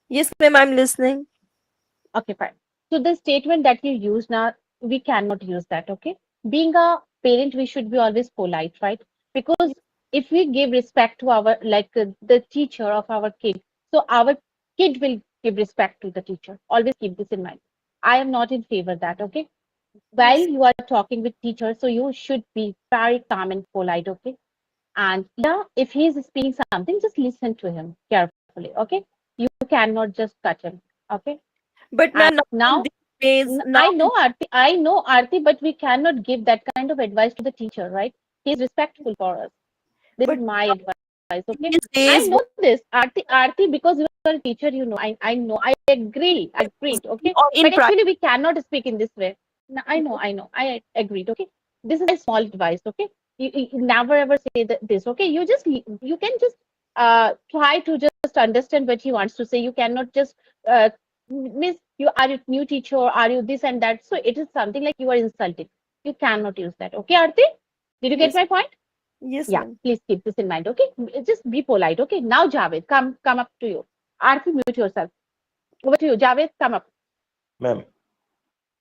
Yes, ma'am, I'm listening. Okay, fine. So the statement that you use now, we cannot use that, okay? Being a parent, we should be always polite, right? Because if we give respect to our, like the teacher of our kid, so our kid will give respect to the teacher. Always keep this in mind. I am not in favor of that, okay? While Yes. you are talking with teacher, so you should be very calm and polite, okay? And yeah, if he is speaking something, just listen to him carefully, okay? You cannot just cut him, okay? But And ma'am, now in now, these days, now I know Aarti, I know Aarti, but we cannot give that kind of advice to the teacher, right? He is respectful for us. This is but my advice, okay? in these I know days, this, Aarti, because you are a teacher, I know, I agree, I agreed, okay? or But in actually, private. we cannot speak in this way. No, I know, I agreed, okay? This is my small advice, okay? You never ever say this, okay? You can just try to just understand what he wants to say. You cannot just miss. You are you new teacher, are you this and that? So it is something like you are insulting. You cannot use that, okay, Aarti? Did you get Yes, my point? yes, Yeah, ma'am. please keep this in mind, okay? Just be polite, okay? Now, Javed, come up to you. Aarti, mute yourself. Over to you, Javed, come up. Ma'am.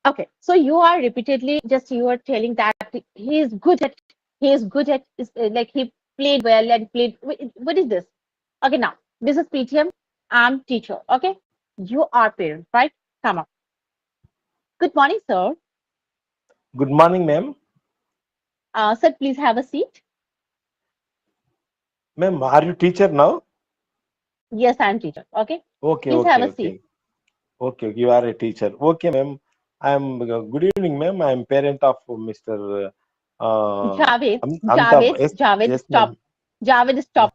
Okay, so you are repeatedly just you are telling that he is good at like he played well and played. What is this? Okay, now this is PTM. I'm teacher. Okay, you are parent, right? Come up. Good morning, sir. Good morning, ma'am. Sir, please have a seat. Ma'am, are you teacher now? Yes, I'm teacher. Okay, Okay, please have okay, a seat. okay. Okay, you are a teacher. Okay, ma'am. I'm good evening, ma'am. I'm parent of Mr. Javed, Amitabh. Yes, Javed, yes, stop. ma'am. Javed, Uh, stop.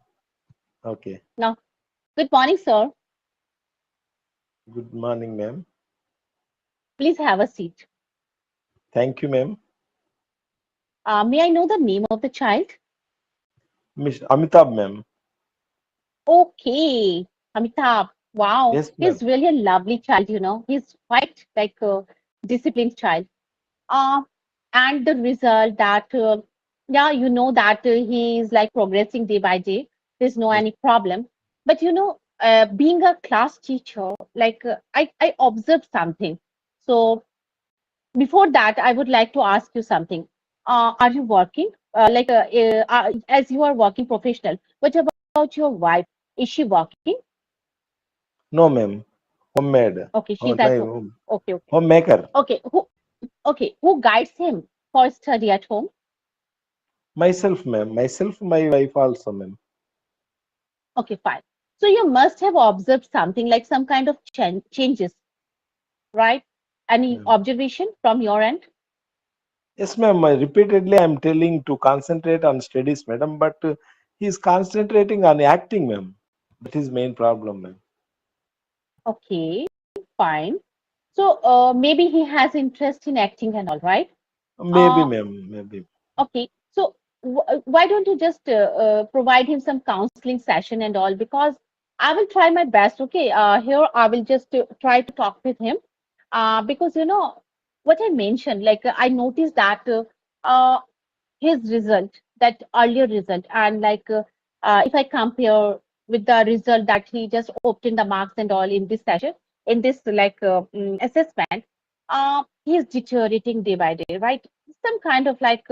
okay. Now, good morning, sir. Good morning, ma'am. Please have a seat. Thank you, ma'am. May I know the name of the child? Miss Amitabh, ma'am. Okay, Amitabh. Wow, Yes, he's ma'am. really a lovely child, you know. He's quite like a disciplined child. Uh, and the result that, yeah, you know that he is like progressing day by day. There's no Yes. any problem. But you know, being a class teacher, like I observed something. So before that, I would like to ask you something. Are you working? As you are working professional, what about your wife? Is she working? No, ma'am. Homemade. Okay, Oh, she's at my home. Okay, okay. homemaker. Okay, who guides him for study at home? Myself, ma'am. Myself, my wife also, ma'am. Okay, fine. So you must have observed something like some kind of changes, right? Any Ma'am. observation from your end? Yes, ma'am. Repeatedly, I'm telling to concentrate on studies, madam, but he's concentrating on acting, ma'am. That is main problem, ma'am. Okay, fine. So maybe he has interest in acting and all, right? Maybe, Uh, ma'am. Maybe. Okay, so why don't you just provide him some counseling session and all? Because I will try my best. Okay, here I will just try to talk with him. Because you know what I mentioned, like I noticed that uh, his result, that earlier result, and like if I compare with the result that he just obtained the marks and all in this session, in this like assessment, he is deteriorating day by day, right? Some kind of like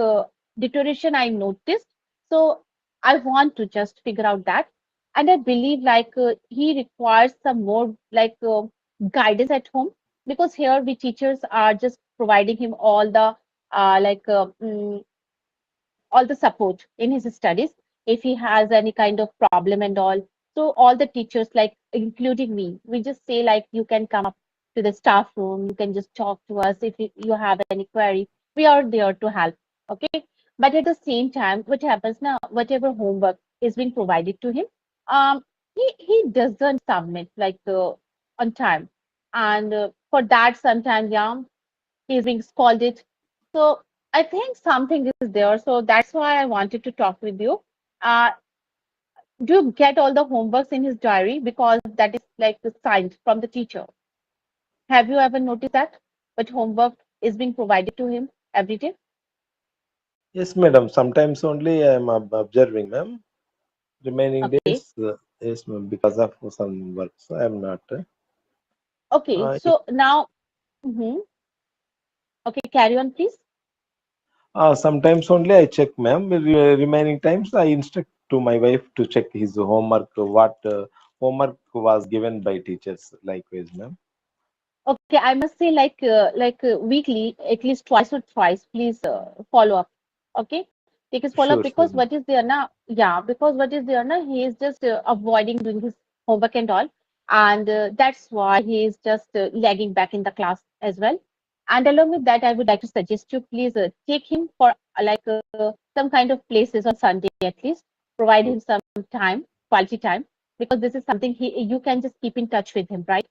deterioration I noticed. So I want to just figure out that, and I believe like he requires some more like guidance at home. because here we teachers are just providing him all the like all the support in his studies if he has any kind of problem and all. So all the teachers, like including me, we just say like you can come up to the staff room, you can just talk to us if you have any query. We are there to help. Okay. But at the same time, what happens now, whatever homework is being provided to him, um he doesn't submit like on time. And for that sometimes, yeah, he's being scolded. So I think something is there. So that's why I wanted to talk with you. Uh, do you get all the homeworks in his diary? Because that is like signed from the teacher. Have you ever noticed that? But homework is being provided to him every day. Yes, madam. Sometimes only I am observing, ma'am. Remaining Okay. days, yes, ma'am, because of some work, so I am not. Okay. Uh, So now, mhm. Okay, carry on, please. Sometimes only I check, ma'am. Remaining times I instruct to my wife to check his homework, what homework was given by teachers. Likewise, ma'am. Okay, I must say like weekly, at least twice or thrice, please follow up. Okay, take his follow up Sure, because sure, ma'am. what is there now? Yeah, because what is there now? He is just avoiding doing his homework and all, and that's why he is just lagging back in the class as well. And along with that, I would like to suggest you please take him for some kind of places on Sunday at least. Provide him some time, quality time, because this is something he you can just keep in touch with him, right?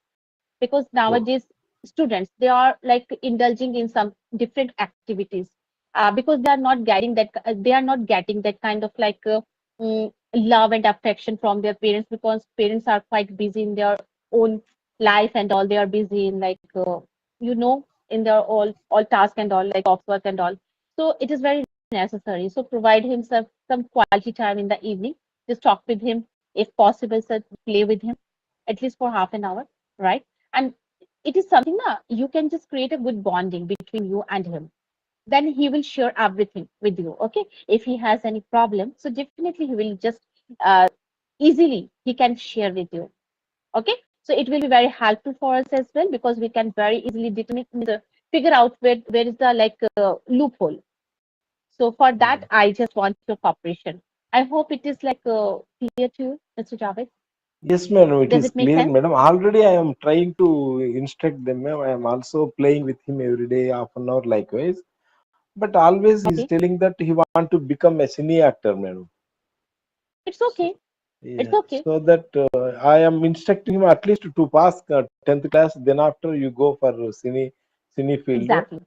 Because Oh, nowadays students they are like indulging in some different activities because they are not getting that kind of love and affection from their parents because parents are quite busy in their own life and all. They are busy in in their all task and all, like off work and all. So it is very necessary, so provide him some quality time in the evening. Just talk with him, if possible, sir, play with him at least for half an hour, right? And it is something na, you can just create a good bonding between you and him. Then he will share everything with you. Okay, if he has any problem, so definitely he will just uh, easily he can share with you. Okay, so it will be very helpful for us as well because we can very easily determine figure out where is the loophole. So for that mm. I just want your cooperation. I hope it is clear to you, Mr. Javed. Yes, madam. It Does is it make clear, sense? madam. Already I am trying to instruct them, ma'am. I am also playing with him every day, half an hour, likewise. But always he's Okay, telling that he want to become a cine actor, madam. it's So, okay. It's yeah, okay. so that I am instructing him at least to pass 10th class. Then after you go for cine field. Exactly.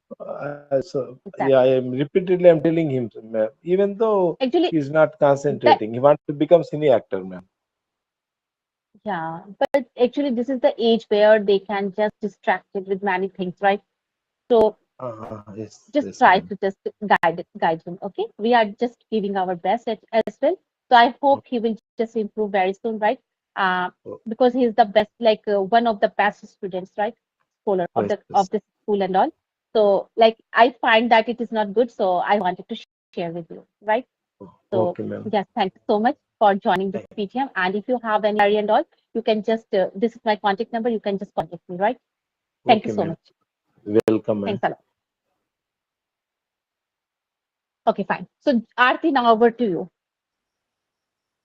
So yeah, I Exactly. am repeatedly I'm telling him, ma'am, even though Actually, he's not that concentrating, he wants to become cine actor, ma'am. yeah, but actually, this is the age where they can just distracted with many things, right? So Yes, just yes, try ma'am. to just guide him. Okay, we are just giving our best as well. So I hope he will just improve very soon, right? Uh, Oh, because he is the best, one of the best students, right? Scholar yes, of yes. the school and all. So like I find that it is not good, so I wanted to share with you, right? So Okay, yes, ma'am. thank you so much for joining this Thank- PTM. And if you have any query and all, you can just this is my contact number. You can just contact me, right? Thank you Okay, so ma'am. much. Welcome, ma'am. Thanks a lot. Okay, fine. So Aarti, now over to you.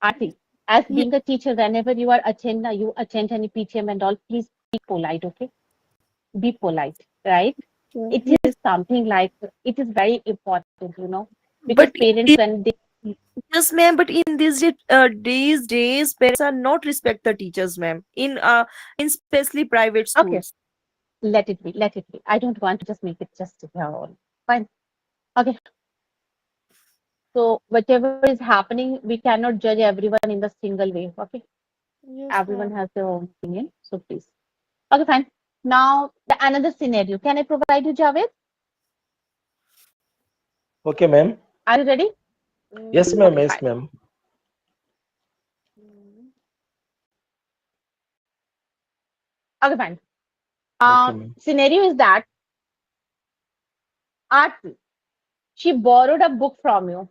Aarti, as Ye- being a teacher, whenever you attend any PTM and all, please be polite. Okay, be polite, right? It is yes, something like it is very important, because but parents when they yes, ma'am. But in these days, parents are not respect the teachers, ma'am. In especially private okay, schools. let it be. I don't want to just make it just here all. Fine. Okay. So whatever is happening, we cannot judge everyone in the single way. Okay, Yes, everyone ma'am. has their own opinion. So please. Okay, fine. Now the another scenario. Can I provide you, Javed? Okay, ma'am. Are you ready? Yes, ma'am. Okay, Yes, fine. ma'am. Okay, fine. Okay, ma'am. Scenario is that Aarti, she borrowed a book from you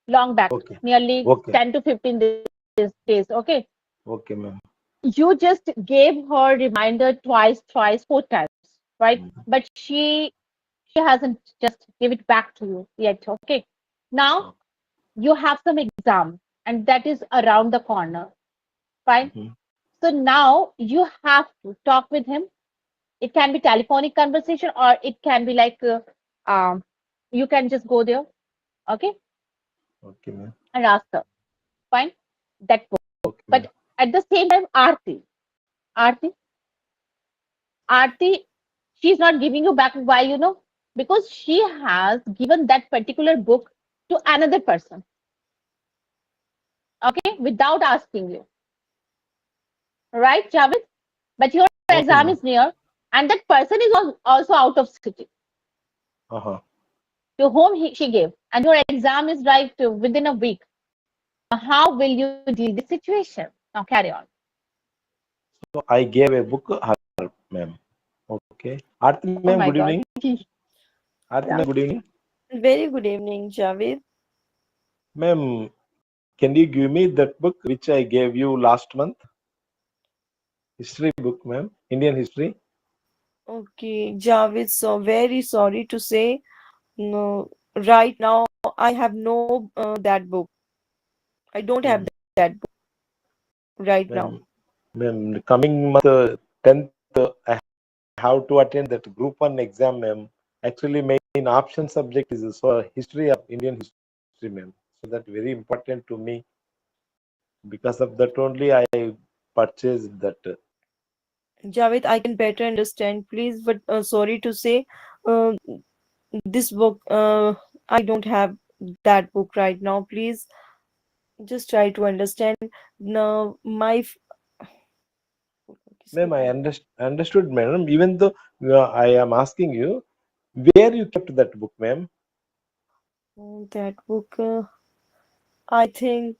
long back, Okay. nearly Okay. 10 to 15 days. Okay. Okay, ma'am. you just gave her reminder twice, thrice, four times, right? Mhm. But she hasn't just give it back to you yet. Okay. Now you have some exam, and that is around the corner. Fine. Mhm. So now you have to talk with him. It can be telephonic conversation, or it can be like um, you can just go there, okay, Okay, ma'am. and ask her. Fine, that book. Okay, ma'am. But at the same time, Aarti, she's not giving you back. Why? Because she has given that particular book to another person, okay, without asking you, right, Javed? But your Okay, exam ma'am. is near, and that person is also out of city Uh-huh. to whom she gave, and your exam is right within a week. Now, how will you deal this situation? Now, carry on. So I gave a book her, ma'am. Okay. Aarti Oh ma'am, my good God. evening. Aarti Yeah. ma'am, good evening. Very good evening, Javed. Ma'am, can you give me that book which I gave you last month? History book, ma'am. Indian history. Okay, Javed, so very sorry to say, no, right now I have no that book. I don't have Ma'am, that book right ma'am, now. ma'am, coming month 10th, I have to attend that group 1 exam, ma'am. Actually, main option subject is so history of Indian history, ma'am. So that very important to me. Because of that only I purchased that. Javed, I can better understand, please, but sorry to say, uh, this book, I don't have that book right now. Please, just try to understand. No, Ma'am, I understood, madam. Even though I am asking you, where you kept that book, ma'am? that book, I think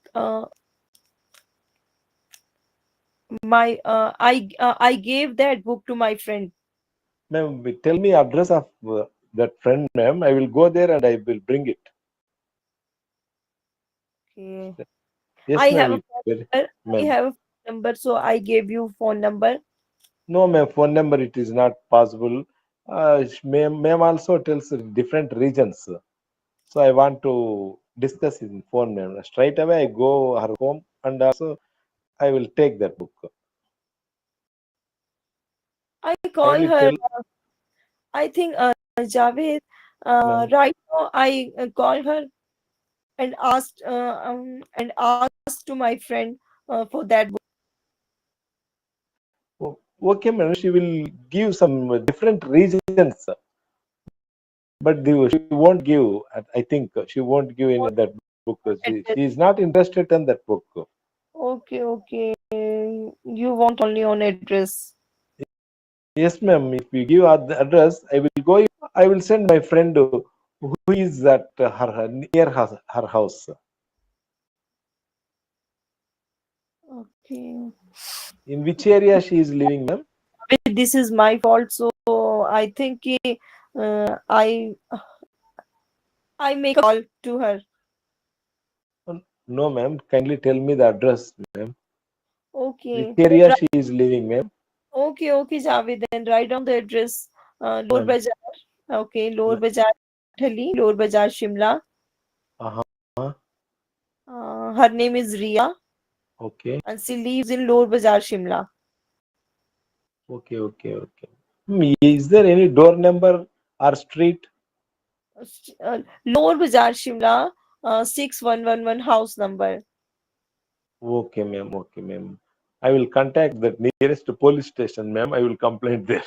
I gave that book to my friend. Ma'am, tell me address of that friend, ma'am. I will go there and I will bring it. Okay. I Yes, have ma'am. a phone Very, number. I ma'am. have a phone number, so I gave you phone number. No, ma'am. Phone number it is not possible. Ma'am also tells different regions. So I want to discuss in phone, ma'am. Straight away I go her home and also I will take that book. I call Kindly her. tell, I think Javed. ma'am. Right now, I call her and asked to my friend for that book. Okay, madam, she will give some different regions, but she won't give. I think she won't give in that book. She is not interested in that book. Okay, okay. You want only on address. Yes, ma'am. If you give the address, I will go. I will send my friend who is at near her house. Okay. In which area she is living, ma'am? This is my fault, so I think uh, I I make a call to her. No, ma'am. Kindly tell me the address, ma'am. Which Okay. Then area she is living, ma'am? okay, okay, Javed. Then write down the address. Lower Ma'am. Bazaar. Okay, Lower Bazaar, Delhi, Lower Bazaar, Shimla. Uh-huh. Her name is Ria, Okay. and she lives in Lower Bazaar, Shimla. Okay. Okay. Okay. Is there any door number or street? Lower Bazaar, Shimla, 6111 house number. Okay, ma'am. Okay, ma'am. I will contact the nearest police station, ma'am. I will complain there.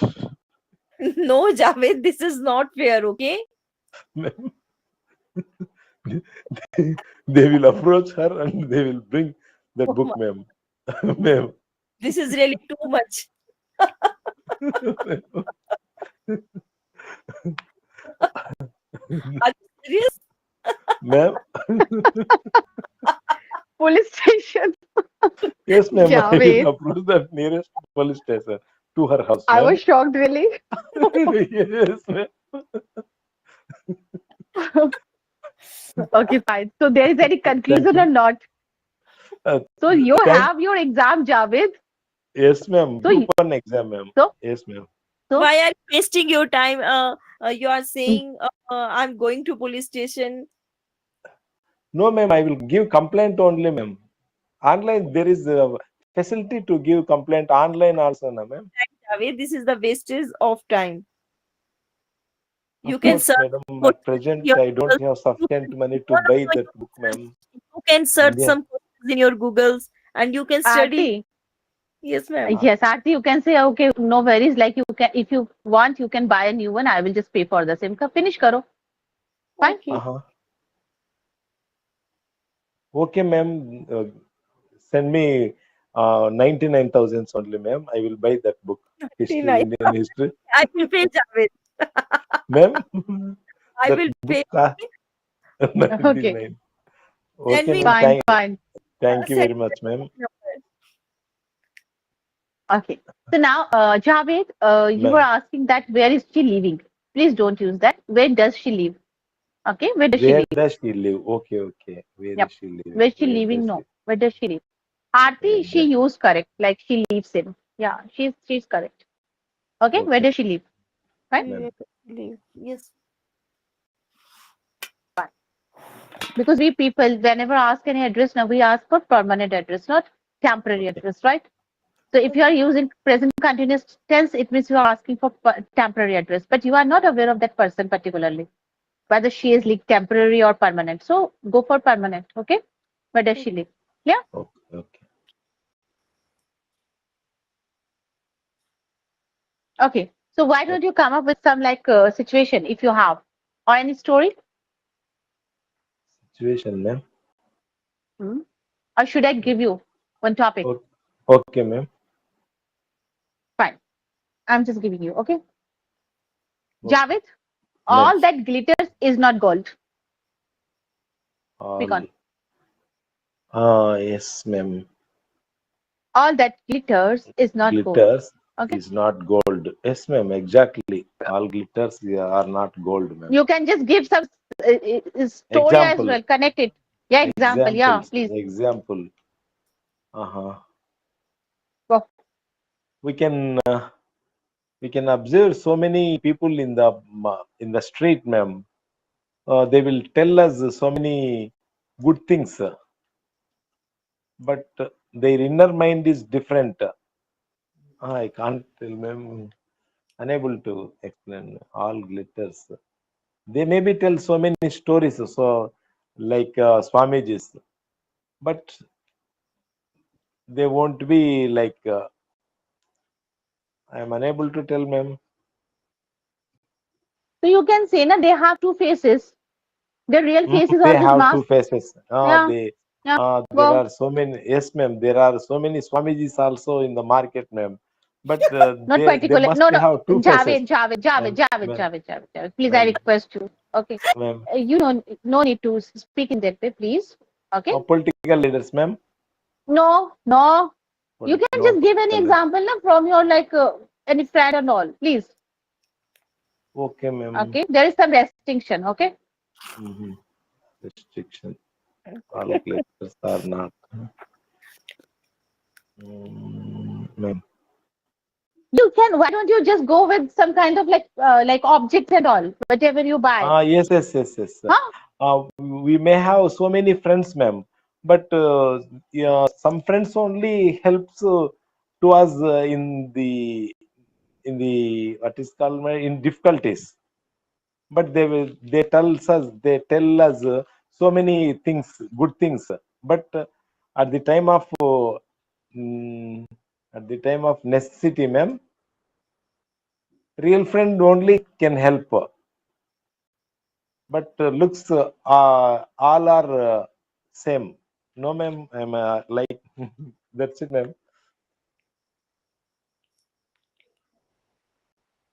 No, Javed, this is not fair, okay? Ma'am, they will approach her and they will bring that Oh book, my, ma'am. Ma'am. this is really too much. Are you serious? Ma'am. Police station. Yes, ma'am. I will Javed, approach the nearest police station to her house, I ma'am. was shocked, really. Yes, ma'am. Okay, fine. So there is any Thank conclusion or you. not? Uh, So you thank. have your exam, Javed. Yes, ma'am. So, Group one exam, ma'am. so, Yes, ma'am. so, Why are you wasting your time? You are mm, saying I'm going to police station. No, ma'am. I will give complaint only, ma'am. Online, there is a facility to give complaint online also, na, ma'am. Javed, this is the wastage of time. You Of can course, search madam. some At questions in present, your I Google. don't have You sufficient can, money no, to no, buy no, that book, ma'am. you can search Yeah. some questions in your Googles and you can study. Aarti, Yes, ma'am. Uh, yes, Aarti, you can say, okay, no worries. Like you can, if you want, you can buy a new one. I will just pay for the same. Finish karo. Fine. Okay. uh-huh. Okay, ma'am. Send me 99,000 only, ma'am. I will buy that book, Very History, nice. Indian History. I will pay Javed. Ma'am, I that will book pay. Okay. 99. Send Okay, me ma'am. Fine, fine. Thank you send very me much, the ma'am. number. Okay. So now, Javed, you were Ma'am, asking that where is she living? Please don't use that. Where does she live? Okay. Where does she where live? does she live? Okay, okay. Where Yep. is she living? Where is she Where living? does No. she? Where does she live? Where Aarti, she does? used correct. Like she lives in. Yeah, she's correct. Okay. Where Okay, does she live? Right? ma'am. Yes. Fine. Because we people, whenever ask any address, now we ask for permanent address, not temporary Okay, address, right? So if you are Okay. using present continuous tense, it means you are asking for temporary address, but you are not aware of that person particularly, whether she is like temporary or permanent. So go for permanent. Okay. Where does she live? Yeah. okay, okay. Okay. So why Okay. don't you come up with some like situation if you have, or any story? Situation, ma'am. Hmm? Or should I give you one topic? Okay, okay, ma'am. Fine. I'm just giving you. Okay. Okay, Javed, ma'am. all that glitters is not gold. Speak on. All. Yes, ma'am. All that glitters is not gold. Glitters Okay. is not gold. Yes, ma'am. Exactly. All glitters are not gold, ma'am. You can just give some story as Example. well. Connect it. Yeah, example. Yeah, Examples. please. Example. Uh-huh. Go. We can we can observe so many people in the street, ma'am. They will tell us so many good things, but their inner mind is different. I can't tell, ma'am. Unable to explain all glitters. They maybe tell so many stories, so like Swamiji's, but they won't be like. I am unable to tell, ma'am. So you can say, na, they have two faces. The real face is They always have two masked. faces. Yeah, yeah. There Go. are so many. Yes, ma'am. There are so many Swamijis also in the market, ma'am. But Not they particular. must No, no. have two faces, Javed, Javed, Javed, ma'am. Javed, Ma'am, Javed, Javed, Javed. Please, I ma'am, request you. Okay. ma'am. You know, no need to speak in that way, please. Okay. Political leaders, ma'am. No, no. You can No just give any political leaders. example na, from your like any friend and all, please. Okay, ma'am. Okay. There is some restriction. Okay. Mm-hmm. Restriction. All glitters are not. Ma'am. You can. Why don't you just go with some kind of like objects and all, whatever you buy? Yes, yes, yes, yes. Huh? We may have so many friends, ma'am, but yeah, some friends only helps to us in the what is called in difficulties. But they tell us so many things, good things. But at the time of mm, at the time of necessity, ma'am, real friend only can help. But looks all are same. No, ma'am. I'm like that's it, ma'am.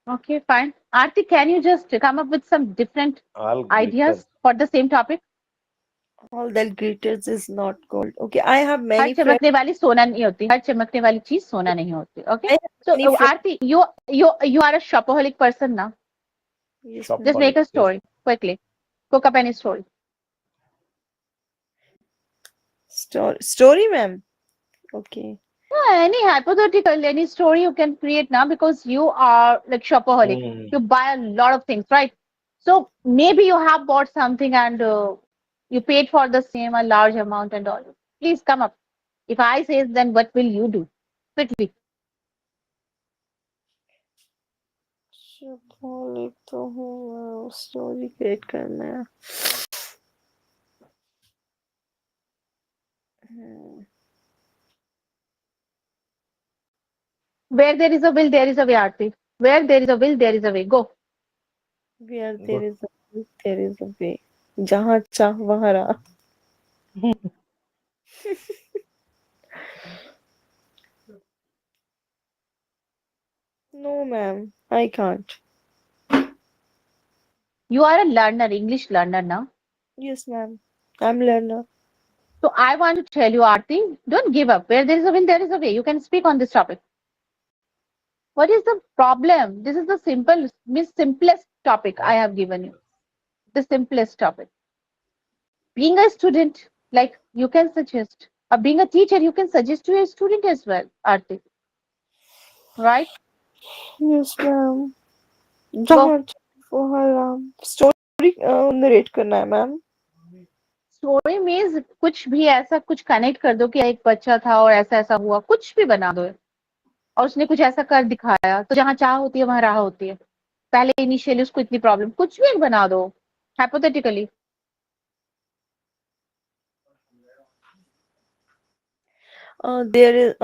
Okay, fine. Aarti, can you just come up with some different All glitters. ideas for the same topic? All that glitters is not gold. Okay, I have her many friends. चमकने वाली सोना नहीं होती हर चमकने वाली चीज सोना नहीं होती I okay have so many friends. Aarti you are a shopaholic person now Yes, ma'am. just make Shopaholic. a Yes. story quickly cook up any story Story, ma'am. Okay. Yeah, any hypothetical, any story you can create now because you are like shopaholic. Hmm. You buy a lot of things, right? So maybe you have bought something and you paid for the same a large amount and all. Please come up. If I say then what will you do? Quickly. Shopping तो हूँ story create करना है Where there is a will, there is a way, Aarti. Where there is a will, there is a way. Go. Where there Good. Is a there is a way जहाँ चाह वहाँ राह no ma'am I can't You are a learner, English learner now. Yes ma'am I am learner So I want to tell you, Aarti, don't give up. Where there is a will, there is a way. You can speak on this topic. What is the problem? This is the simplest topic I have given you. The simplest topic. Being a student, like you can suggest, or being a teacher, you can suggest to a student as well, Aarti. Right? Yes ma'am Go. जहाँ चाह वहाँ राह story narrate करना है ma'am story means कुछ भी ऐसा कुछ कनेक्ट कर दो कि एक बच्चा था और ऐसा ऐसा हुआ कुछ भी बना दो और उसने कुछ ऐसा कर दिखाया तो जहाँ चाह होती है वहां राह होती है पहले इनिशियली उसको इतनी प्रॉब्लम कुछ भी एक बना दो hypothetically there is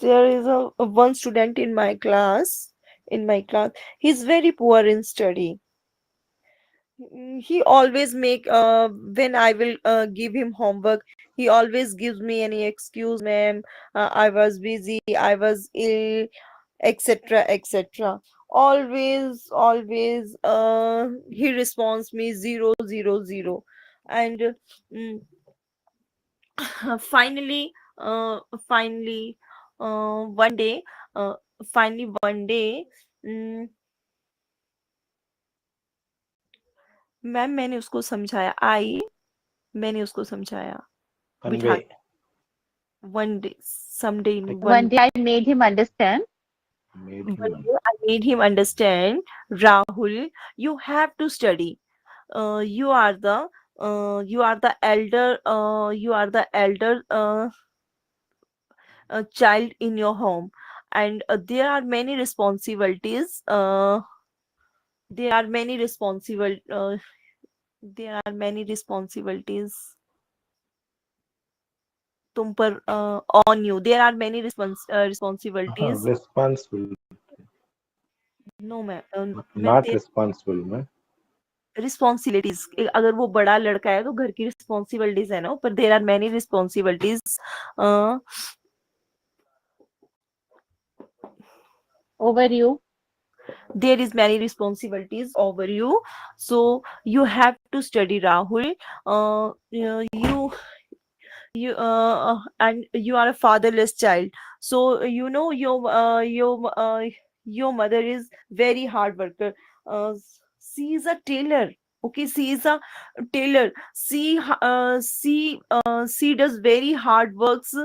there is a one student in my class he's very poor in study. He always make when I will give him homework he always gives me any excuse ma'am I was busy I was ill etc etc always he responds me 000 and mm, finally finally one day uh, finally one day mm, ma'am मैंने उसको समझाया आई मैंने उसको समझाया बिठा Convey. One day someday in one day I made him understand Made one him. day I made him understand Rahul you have to study you are the you are the elder child in your home and there are many responsibilities there are many responsible there are many responsibilities तुम पर on you there are many responsibilities Responsible. no मैं Not responsible, man. Responsibilities अगर वो बड़ा लड़का है तो घर की रिस्पॉन्सिबिलिटीज है ना पर there are many responsibilities over you there is many responsibilities over you so you have to study Rahul and you are a fatherless child so you know your mother is very hard worker uh, she is a tailor okay she is a tailor she does very hard works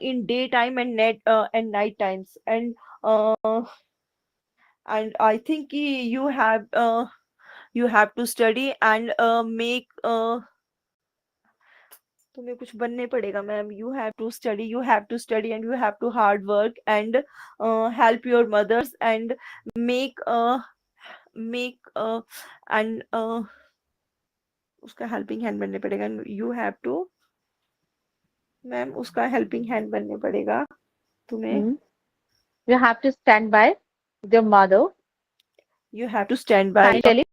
in daytime and night times uh, and I think you have to study and make तुम्हें कुछ बनने पड़ेगा ma'am you have to study and you have to hard work and help your mothers and make make and उसका helping hand बनने पड़ेगा you have to ma'am उसका helping hand बनने पड़ेगा तुम्हें hmm. You have to stand by your mother you have to stand by financially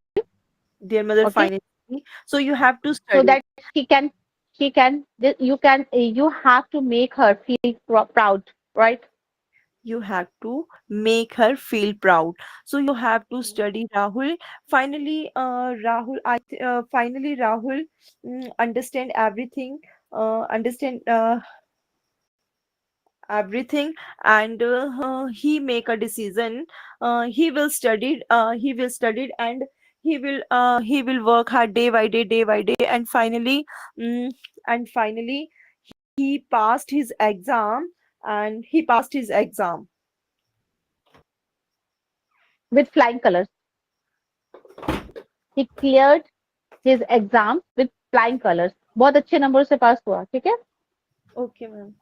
their mother okay financially so you have to so study that you can you have to make her feel proud right you have to make her feel proud so you have to study Rahul finally finally Rahul understand everything understand everything and he make a decision he will study and he will work hard day by day mm, and finally he passed his exam and he passed his exam. with flying colors. He cleared his exams with flying colors. बहुत अच्छे नंबरों से पास हुआ, ठीक है? Okay, ma'am.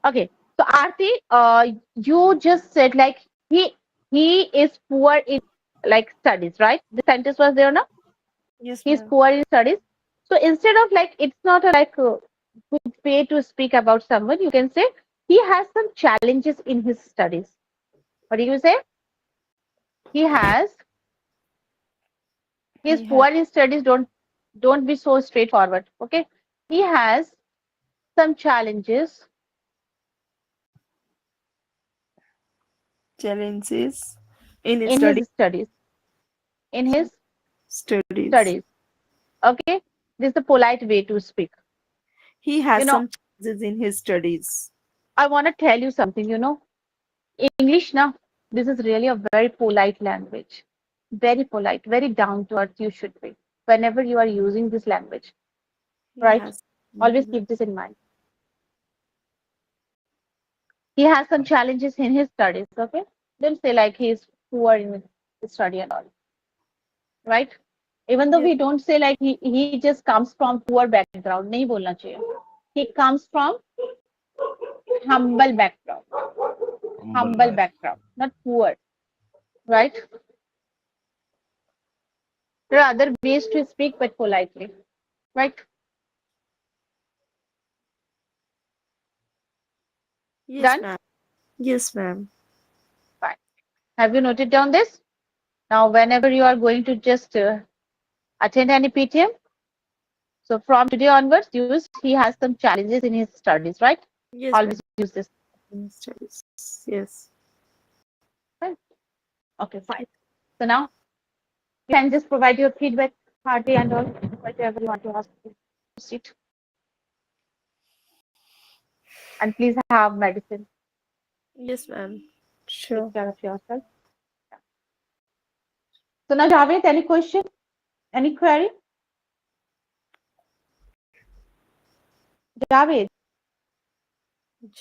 Okay. So Aarti, you just said like he is poor in like studies, right? The sentence was there, no? Yes, He is ma'am. poor in studies. So instead of like, it's not a like a good way to speak about someone. You can say he has some challenges in his studies. What do you say? He has. He is He has poor in studies. Don't be so straightforward. Okay. He has some challenges challenges in his in study. his studies. In his Studies. studies. Okay. This is the polite way to speak. He has You know, some challenges in his studies. I want to tell you something. English now, this is really a very polite language. Very polite, very down to earth you should be whenever you are using this language, He right? has. Always Mhm. keep this in mind. He has some challenges in his studies, okay? Don't say like he's poor in his study and all, right? Even though Yes, we don't say like he just comes from poor background, nahi bolna chahiye. He comes from humble background, Humble humble life. background, not poor, right? There are other ways to speak, but politely, right? yes, Done? ma'am. Yes, ma'am. Fine. Have you noted down this? Now, whenever you are going to just attend any PTM, so from today onwards, use he has some challenges in his studies, right? Yes, ma'am. Always use this. In his studies. Yes. Right? Okay, fine. So now you can just provide your feedback, party and all, whatever you want to ask. Proceed. And please have medicine. Yes, ma'am. Take Sure. care of yourself. So now, Javed, any question? Any query? Javed,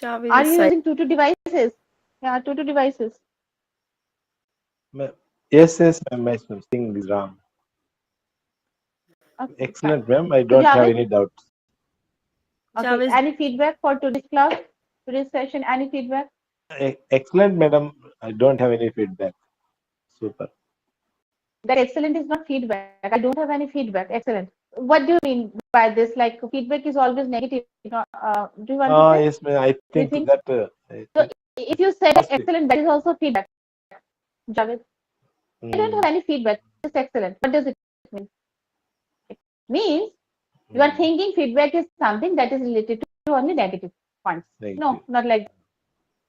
Javed are is you silent. using two devices? Yeah, two devices. Yes, yes, ma'am. Yes, ma'am. Seeing this Ram. Okay, fine. Excellent, ma'am. I So don't have Javed, any doubts. okay, Javed, any feedback for today's class, today's session? Any feedback? Excellent, madam. I don't have any feedback. Super. That excellent is not feedback. I don't have any feedback. Excellent. What do you mean by this? Like feedback is always negative. Do you want to say? Yes, ma'am. I Do you think think? that So if you said like positive. excellent, that is also feedback, Javed. I don't have Mm, any feedback. Just excellent. What does it mean? It means you are mm, thinking feedback is something that is related to only negative points. No, negative. not like that,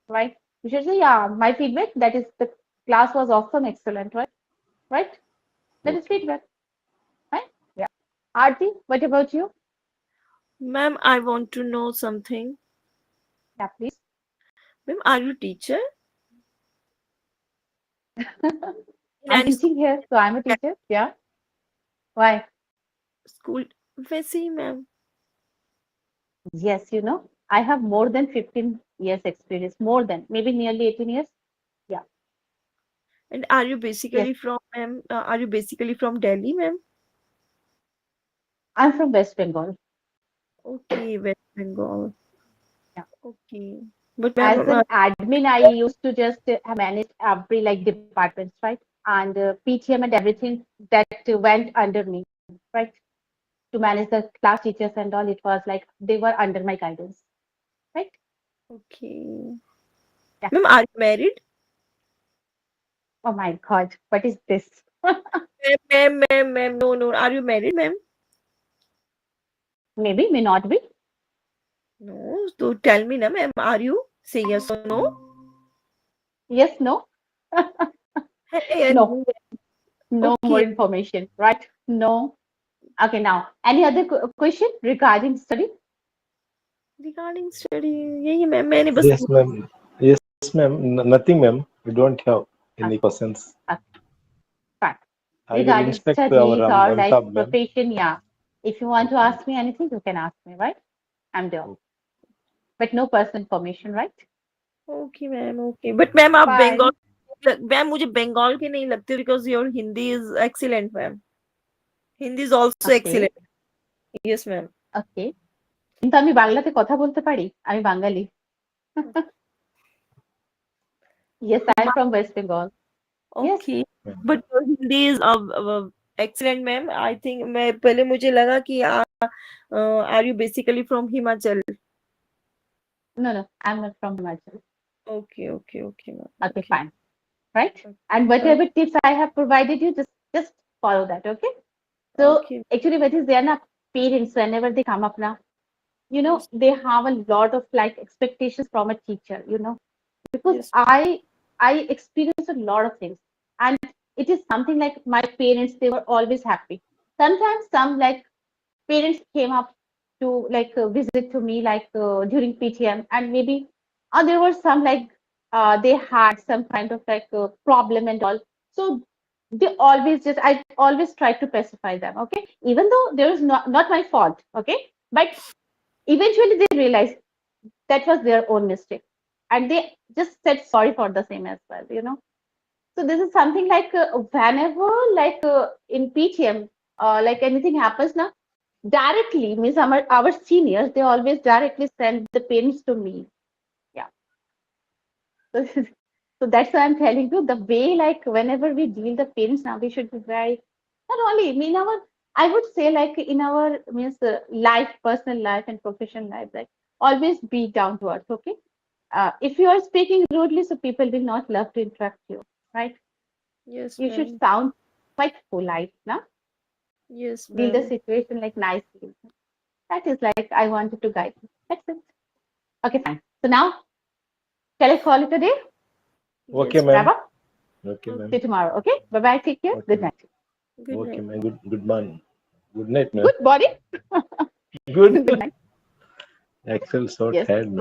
right? You should say, yeah, my feedback, that is the class was awesome, excellent, right? Right? That is Okay. feedback, right? Yeah. Aarti, what about you? ma'am, I want to know something. Yeah, please. Ma'am, are you teacher in I'm any teaching here, so I'm a teacher. Yeah. Why? school? वैसे ही, ma'am. Yes, I have more than 15 years experience, more than maybe nearly 18 years. Yeah. And are you Yes. basically from, ma'am? Are you basically from Delhi, ma'am? I'm from West Bengal. Okay, West Bengal. Yeah. Okay. But ma'am, As an admin, I used to just manage every like departments, right? And PTM and everything that went under me, right? To manage the class teachers and all, it was like they were under my guidance, right? okay. Yeah. Ma'am, are you married? Oh my God, what is this? Ma'am. No, no. Are you married, ma'am? Maybe, may not be. No. So tell me, na, ma'am. Are you? Say yes or no. Yes, no, Hey, no, no more okay. information, right? No. Okay, now, any other question regarding study? Regarding study, यही ma'am मैंने बस Yes, ma'am. Yes, ma'am. Nothing, ma'am. We don't have any Okay, questions. okay, fine. I will Regarding instruct our studies or like Amitabh, ma'am. profession, yeah. If you want to Okay. ask me anything, you can ask me, right? I'm there. but no personal information, right? Okay, ma'am. Okay. But ma'am, आप Fine. Bengal ma'am मुझे बंगाल के नहीं लगते because your Hindi is excellent, ma'am. Hindi is also Okay, excellent. Yes, ma'am. okay. কিন্তু আমি বাংলাতে কথা বলতে পারি, আমি বাঙালি। Yes, I am from West Bengal. Yes. Okay. But your Hindi is excellent, ma'am. I think मैं पहले मुझे लगा कि are you basically from Himachal? No, no, I'm not from Himachal. Okay, okay, okay, ma'am. Okay, Okay. fine. Right? And Uh, whatever tips I have provided you, just follow that, okay? So okay. actually, what is there now? Parents, whenever they come up now, Yes. they have a lot of like expectations from a teacher, because Yes. I experienced a lot of things, and it is something like my parents, they were always happy. Sometimes some like parents came up to like visit to me like during PTM, and maybe there was some like they had some kind of like problem and all. So they always just I always try to pacify them. Okay, even though there was not my fault. Okay, but eventually they realized that was their own mistake, and they just said sorry for the same as well. So this is something like whenever like in PTM like anything happens now, directly means our seniors, they always directly send the parents to me. Yeah. So, so that's why I'm telling you the way like whenever we deal the parents now, we should be very not only in our I would say like in our means life, personal life and professional life, like always be down to earth. Okay. If you are speaking rudely, so people will not love to interact you, right? Yes, You should ma'am. sound quite polite, now Yes, deal the ma'am. situation like nicely. That is like I wanted to guide you. That's it. Okay, fine. So now, shall I call it a day? Okay, Yes, Wrap ma'am. ma'am. up? Okay, Okay. ma'am. See you tomorrow. Okay? Bye bye. Take care. Okay, Good ma'am. night. Good Okay, night. ma'am. Good morning. Good night, ma'am. Good body. Good. Good night. Actually, so Yes. tired.